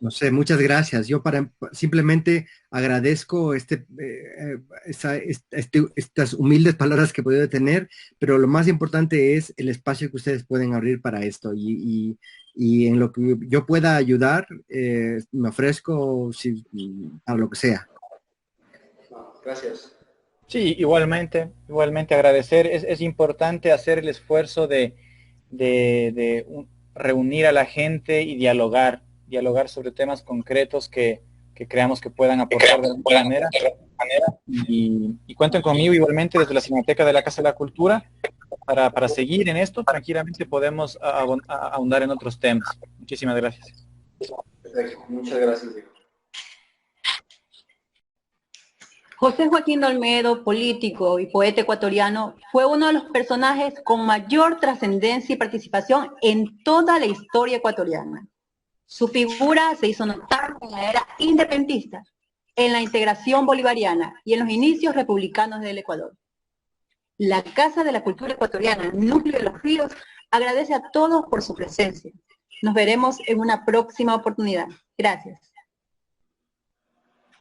No sé, muchas gracias. Yo simplemente agradezco estas humildes palabras que he podido tener, pero lo más importante es el espacio que ustedes pueden abrir para esto y en lo que yo pueda ayudar, me ofrezco a lo que sea. Gracias. Sí, igualmente agradecer. Es importante hacer el esfuerzo de reunir a la gente y dialogar sobre temas concretos que creamos que puedan aportar de alguna manera. Y cuenten conmigo igualmente desde la Cinemateca de la Casa de la Cultura para seguir en esto. Tranquilamente podemos ahondar en otros temas. Muchísimas gracias. Perfecto. Muchas gracias, Diego. José Joaquín de Olmedo, político y poeta ecuatoriano, fue uno de los personajes con mayor trascendencia y participación en toda la historia ecuatoriana. Su figura se hizo notar en la era independentista, en la integración bolivariana y en los inicios republicanos del Ecuador. La Casa de la Cultura Ecuatoriana, Núcleo de los Ríos, agradece a todos por su presencia. Nos veremos en una próxima oportunidad. Gracias.